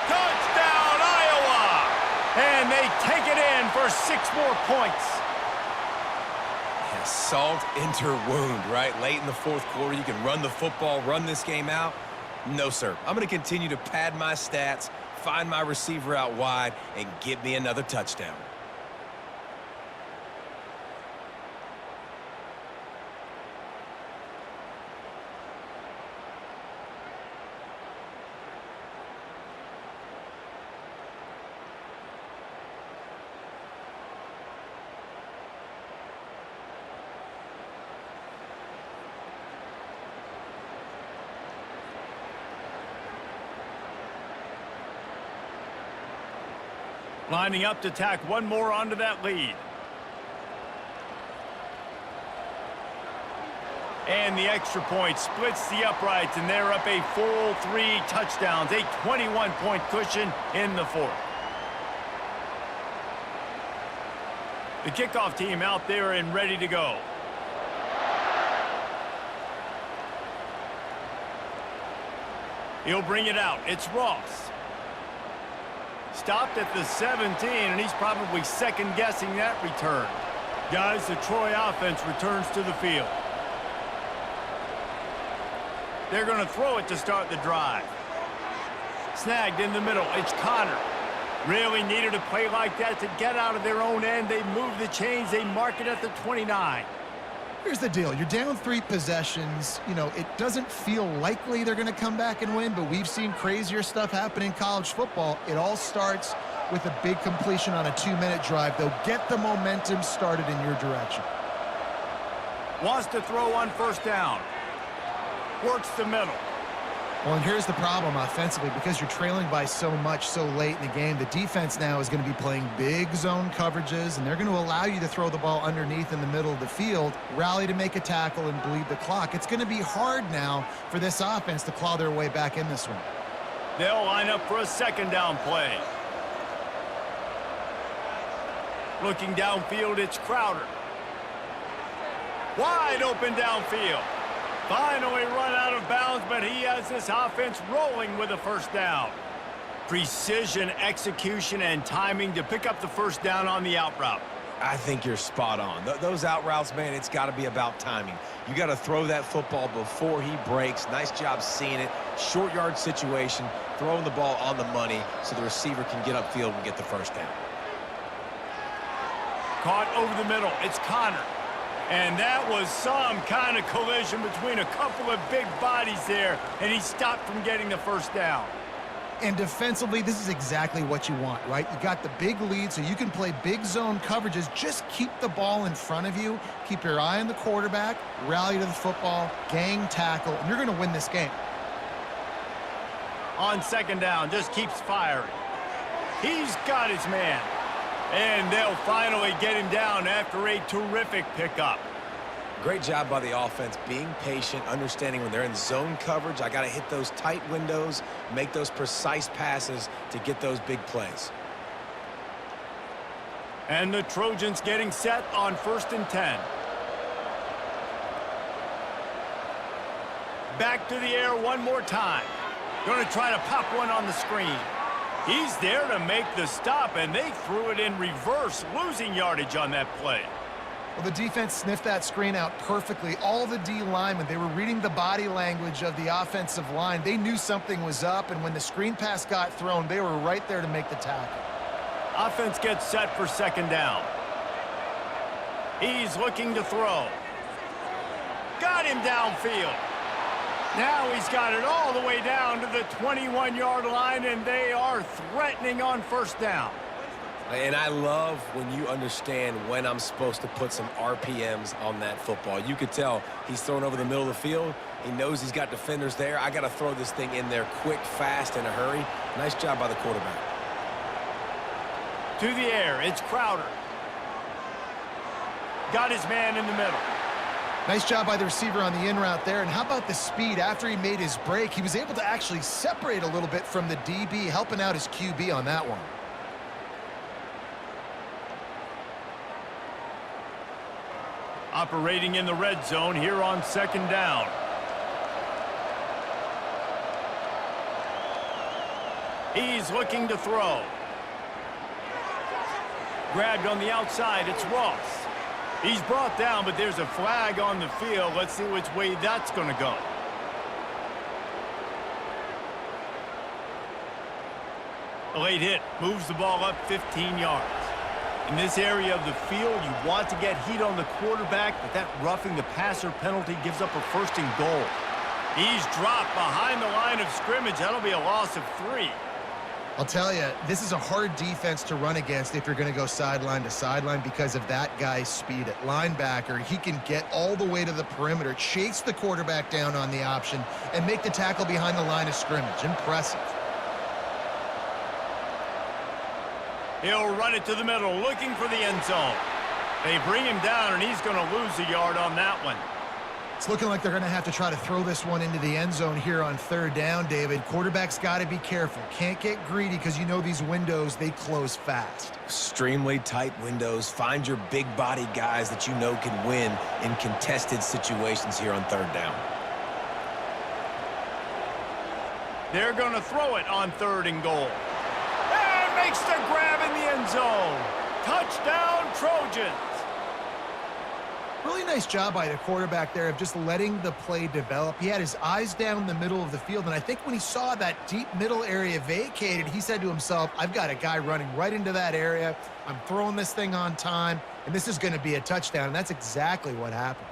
Touchdown, Iowa! And they take it in for 6 more points. Yeah, salt into wound, right? Late in the fourth quarter, you can run the football, run this game out. No, sir. I'm going to continue to pad my stats, find my receiver out wide, and get me another touchdown. Lining up to tack one more onto that lead. And the extra point splits the uprights, and they're up a full 3 touchdowns, a 21-point cushion in the 4th. The kickoff team out there and ready to go. He'll bring it out. It's Ross. Stopped at the 17, and he's probably second-guessing that return. Guys, the Troy offense returns to the field. They're going to throw it to start the drive. Snagged in the middle. It's Connor. Really needed a play like that to get out of their own end. They move the chains. They mark it at the 29. Here's the deal. You're down 3 possessions. You know, it doesn't feel likely they're going to come back and win, but we've seen crazier stuff happen in college football. It all starts with a big completion on a 2-minute drive. They'll get the momentum started in your direction. Wants to throw on first down. Works the middle. Well, and here's the problem offensively. Because you're trailing by so much so late in the game, the defense now is going to be playing big zone coverages, and they're going to allow you to throw the ball underneath in the middle of the field, rally to make a tackle, and bleed the clock. It's going to be hard now for this offense to claw their way back in this one. They'll line up for a second down play. Looking downfield, it's Crowder. Wide open downfield. Finally run out of bounds, but he has this offense rolling with a first down. Precision, execution, and timing to pick up the first down on the out route. I think you're spot on. Those out routes, man, it's got to be about timing. You got to throw that football before he breaks. Nice job seeing it. Short yard situation, throwing the ball on the money so the receiver can get upfield and get the first down. Caught over the middle. It's Connor. And that was some kind of collision between a couple of big bodies there, and he stopped from getting the first down. And defensively, this is exactly what you want, right? You got the big lead, so you can play big zone coverages. Just keep the ball in front of you. Keep your eye on the quarterback, rally to the football, gang tackle, and you're going to win this game. On second down, just keeps firing. He's got his man. And they'll finally get him down after a terrific pickup. Great job by the offense, being patient, understanding when they're in zone coverage, I got to hit those tight windows, make those precise passes to get those big plays. And the Trojans getting set on 1st and 10. Back to the air one more time. Going to try to pop one on the screen. He's there to make the stop, and they threw it in reverse, losing yardage on that play. Well, the defense sniffed that screen out perfectly. All the D linemen, they were reading the body language of the offensive line. They knew something was up, and when the screen pass got thrown, they were right there to make the tackle. Offense gets set for second down. He's looking to throw. Got him downfield. Now he's got it all the way down to the 21-yard line, and they are threatening on first down. And I love when you understand when I'm supposed to put some RPMs on that football. You could tell he's thrown over the middle of the field. He knows he's got defenders there. I got to throw this thing in there quick, fast, in a hurry. Nice job by the quarterback. To the air, it's Crowder. Got his man in the middle. Nice job by the receiver on the in route there. And how about the speed? After he made his break, he was able to actually separate a little bit from the DB, helping out his QB on that one. Operating in the red zone here on second down. He's looking to throw. Grabbed on the outside, it's Ross. He's brought down, but there's a flag on the field. Let's see which way that's going to go. A late hit moves the ball up 15 yards. In this area of the field, you want to get heat on the quarterback, but that roughing the passer penalty gives up a 1st and goal. He's dropped behind the line of scrimmage. That'll be a loss of 3. I'll tell you, this is a hard defense to run against if you're going to go sideline to sideline because of that guy's speed at linebacker. He can get all the way to the perimeter, chase the quarterback down on the option, and make the tackle behind the line of scrimmage. Impressive. He'll run it to the middle, looking for the end zone. They bring him down, and he's going to lose a yard on that one. It's looking like they're going to have to try to throw this one into the end zone here on 3rd down, David. Quarterback's got to be careful. Can't get greedy because you know these windows, they close fast. Extremely tight windows. Find your big body guys that you know can win in contested situations here on 3rd down. They're going to throw it on 3rd and goal. And makes the grab in the end zone. Touchdown, Trojans. Really nice job by the quarterback there of just letting the play develop. He had his eyes down the middle of the field, and I think when he saw that deep middle area vacated, he said to himself, I've got a guy running right into that area. I'm throwing this thing on time, and this is going to be a touchdown, and that's exactly what happened.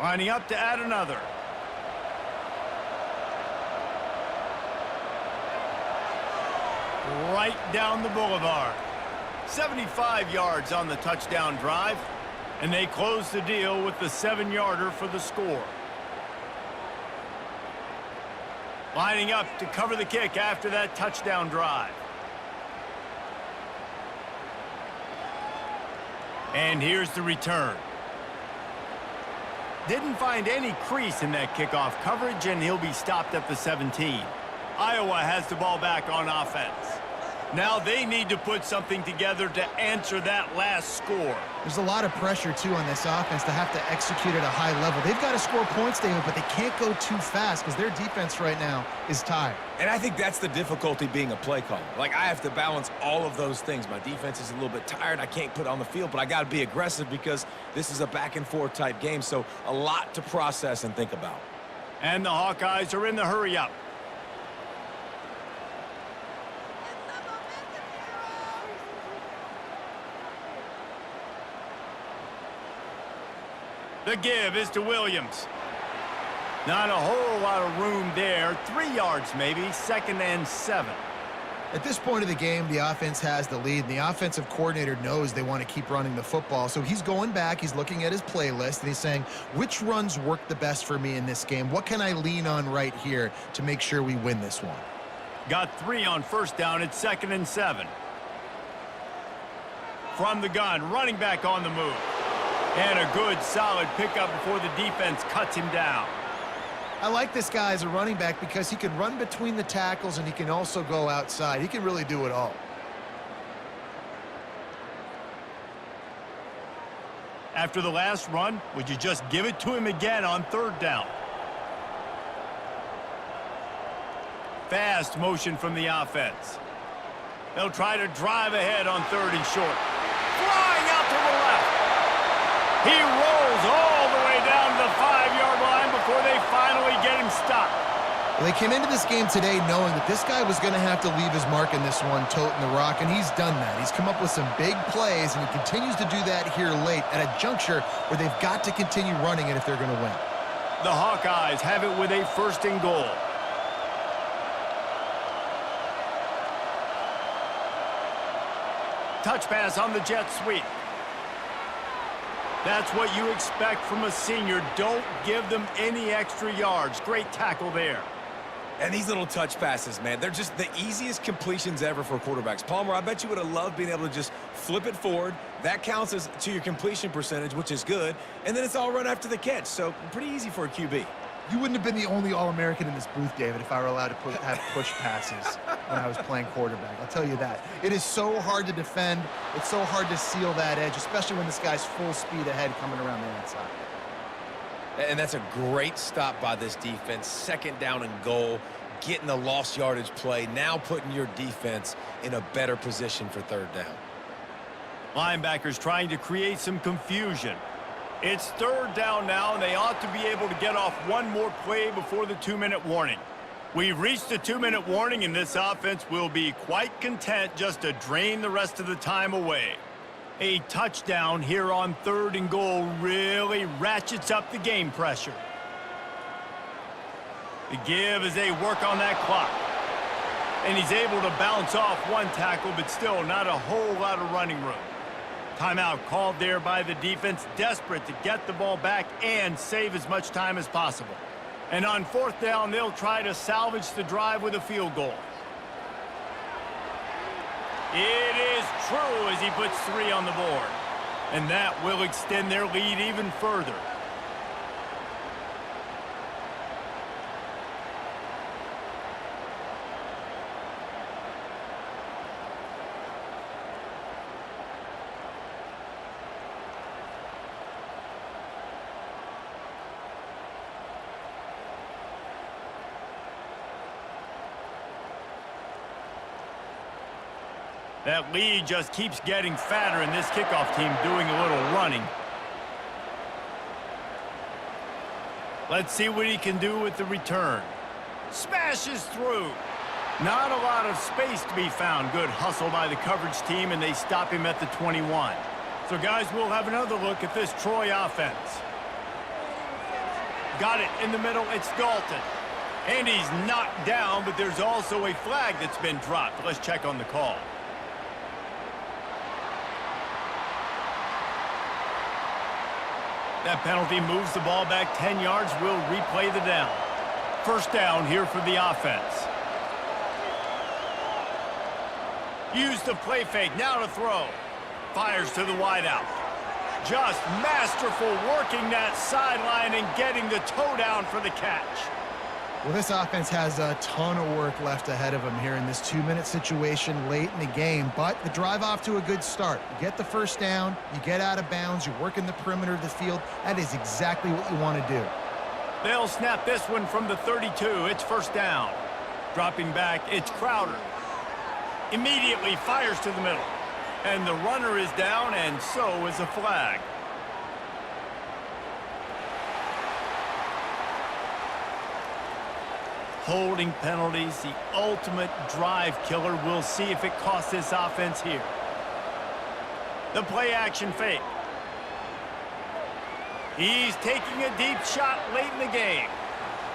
Lining up to add another. Right down the boulevard. 75 yards on the touchdown drive, and they close the deal with the 7-yarder for the score. Lining up to cover the kick after that touchdown drive. And here's the return. Didn't find any crease in that kickoff coverage, and he'll be stopped at the 17. Iowa has the ball back on offense. Now they need to put something together to answer that last score. There's a lot of pressure, too, on this offense to have to execute at a high level. They've got to score points, David, but they can't go too fast because their defense right now is tired. And I think that's the difficulty being a play caller. Like, I have to balance all of those things. My defense is a little bit tired. I can't put it on the field, but I got to be aggressive because this is a back-and-forth type game, so a lot to process and think about. And the Hawkeyes are in the hurry-up. The give is to Williams. Not a whole lot of room there. 3 yards maybe, 2nd and 7. At this point of the game, the offense has the lead, and the offensive coordinator knows they want to keep running the football. So he's going back, he's looking at his playlist, and he's saying, which runs work the best for me in this game? What can I lean on right here to make sure we win this one? Got 3 on first down. It's 2nd and 7. From the gun, running back on the move. And a good, solid pickup before the defense cuts him down. I like this guy as a running back because he can run between the tackles and he can also go outside. He can really do it all. After the last run, would you just give it to him again on 3rd down? Fast motion from the offense. They'll try to drive ahead on 3rd and short. Flying out to the left. He rolls all the way down to the 5-yard line before they finally get him stopped. Well, they came into this game today knowing that this guy was going to have to leave his mark in this one, toting the rock, and he's done that. He's come up with some big plays, and he continues to do that here late at a juncture where they've got to continue running it if they're going to win. The Hawkeyes have it with a 1st and goal. Touch pass on the jet sweep. That's what you expect from a senior. Don't give them any extra yards. Great tackle there. And these little touch passes, man, they're just the easiest completions ever for quarterbacks. Palmer, I bet you would have loved being able to just flip it forward. That counts as to your completion percentage, which is good. And then it's all run after the catch. So pretty easy for a QB. You wouldn't have been the only All-American in this booth, David, if I were allowed to have push passes when I was playing quarterback. I'll tell you that. It is so hard to defend. It's so hard to seal that edge, especially when this guy's full speed ahead coming around the outside. And that's a great stop by this defense. 2nd down and goal, getting the lost yardage play, now putting your defense in a better position for 3rd down. Linebackers trying to create some confusion. It's 3rd down now, and they ought to be able to get off one more play before the 2-minute warning. We've reached the 2-minute warning, and this offense will be quite content just to drain the rest of the time away. A touchdown here on 3rd and goal really ratchets up the game pressure. The give as they work on that clock. And he's able to bounce off one tackle, but still not a whole lot of running room. Timeout called there by the defense, desperate to get the ball back and save as much time as possible. And on 4th down, they'll try to salvage the drive with a field goal. It is true as he puts 3 on the board. And that will extend their lead even further. That lead just keeps getting fatter, and this kickoff team doing a little running. Let's see what he can do with the return. Smashes through. Not a lot of space to be found. Good hustle by the coverage team, and they stop him at the 21. So, guys, we'll have another look at this Troy offense. Got it in the middle. It's Dalton. And he's knocked down, but there's also a flag that's been dropped. Let's check on the call. That penalty moves the ball back 10 yards. We'll replay the down. First down here for the offense. Use the play fake. Now to throw. Fires to the wideout. Just masterful working that sideline and getting the toe down for the catch. Well, this offense has a ton of work left ahead of them here in this 2-minute situation late in the game, but the drive off to a good start. You get the first down, you get out of bounds, you're working the perimeter of the field. That is exactly what you want to do. They'll snap this one from the 32. It's first down. Dropping back, it's Crowder. Immediately fires to the middle. And the runner is down, and so is a flag. Holding penalties, the ultimate drive killer. We'll see if it costs this offense here. The play action fake. He's taking a deep shot late in the game.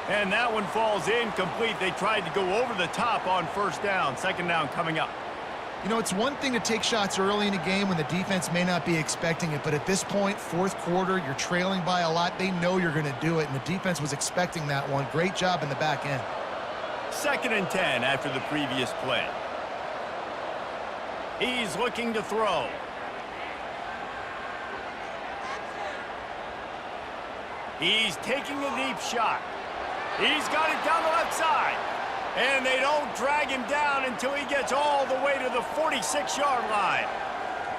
And that one falls incomplete. They tried to go over the top on first down. Second down coming up. You know, it's one thing to take shots early in a game when the defense may not be expecting it, but at this point, fourth quarter, you're trailing by a lot. They know you're going to do it, and the defense was expecting that one. Great job in the back end. 2nd and 10 after the previous play. He's looking to throw. He's taking a deep shot. He's got it down the left side. And they don't drag him down until he gets all the way to the 46-yard line.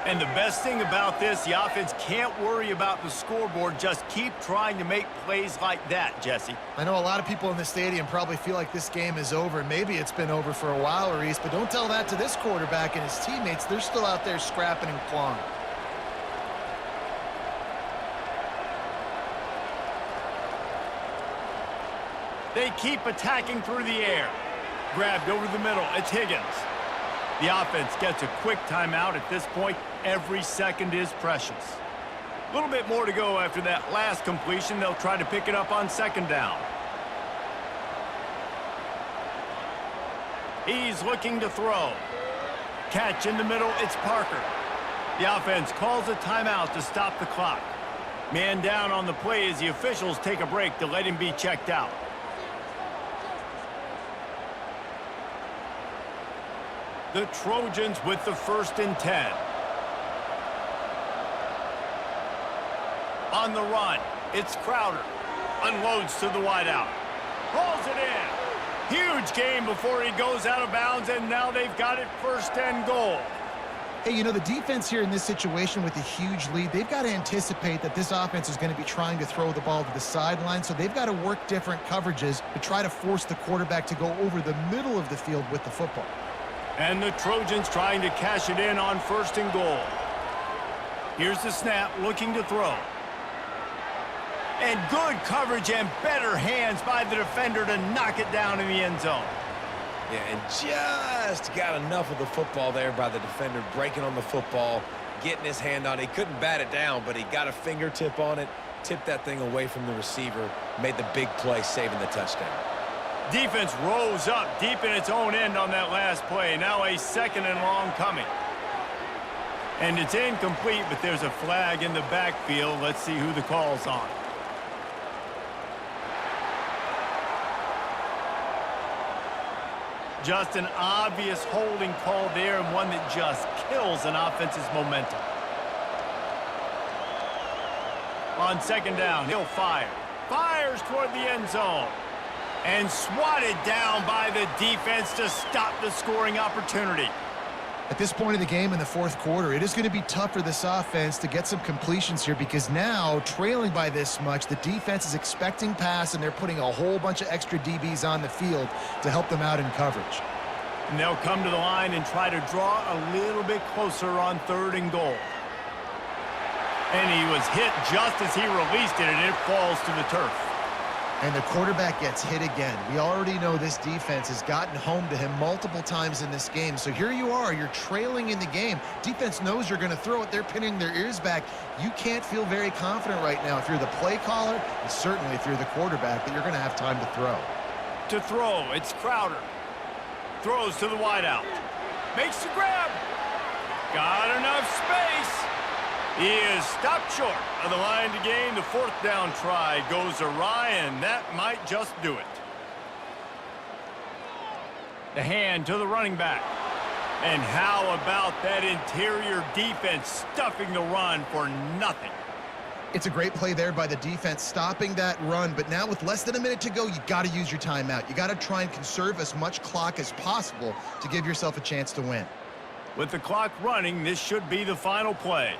And the best thing about this, the offense can't worry about the scoreboard. Just keep trying to make plays like that, Jesse. I know a lot of people in the stadium probably feel like this game is over. Maybe it's been over for a while, Reese, but don't tell that to this quarterback and his teammates. They're still out there scrapping and clawing. They keep attacking through the air. Grabbed over the middle. It's Higgins. The offense gets a quick timeout at this point. Every second is precious. A little bit more to go after that last completion. They'll try to pick it up on second down. He's looking to throw. Catch in the middle. It's Parker. The offense calls a timeout to stop the clock. Man down on the play as the officials take a break to let him be checked out. The Trojans with the 1st and 10. On the run, it's Crowder. Unloads to the wideout. Hauls it in. Huge game before he goes out of bounds, and now they've got it 1st and goal. Hey, you know, the defense here in this situation with a huge lead, they've got to anticipate that this offense is going to be trying to throw the ball to the sideline, so they've got to work different coverages to try to force the quarterback to go over the middle of the field with the football. And the Trojans trying to cash it in on 1st and goal. Here's the snap, looking to throw. And good coverage and better hands by the defender to knock it down in the end zone. Yeah, and just got enough of the football there by the defender, breaking on the football, getting his hand on it. He couldn't bat it down, but he got a fingertip on it, tipped that thing away from the receiver, made the big play, saving the touchdown. Defense rose up deep in its own end on that last play. Now a 2nd and long coming. And it's incomplete, but there's a flag in the backfield. Let's see who the call's on. Just an obvious holding call there, and one that just kills an offense's momentum. On 2nd down, he'll fire. Fires toward the end zone. And swatted down by the defense to stop the scoring opportunity. At this point of the game in the 4th quarter, it is going to be tough for this offense to get some completions here because now, trailing by this much, the defense is expecting pass, and they're putting a whole bunch of extra DBs on the field to help them out in coverage. And they'll come to the line and try to draw a little bit closer on 3rd and goal. And he was hit just as he released it, and it falls to the turf. And the quarterback gets hit again. We already know this defense has gotten home to him multiple times in this game. So here you are, you're trailing in the game. Defense knows you're going to throw it. They're pinning their ears back. You can't feel very confident right now if you're the play caller, and certainly if you're the quarterback, that you're going to have time to throw. To throw, it's Crowder. Throws to the wideout. Makes the grab. Got enough space. He is stopped short of the line to gain. The 4th down try goes awry, and that might just do it. The hand to the running back. And how about that interior defense stuffing the run for nothing? It's a great play there by the defense, stopping that run. But now with less than a minute to go, you got to use your timeout. You got to try and conserve as much clock as possible to give yourself a chance to win. With the clock running, this should be the final play.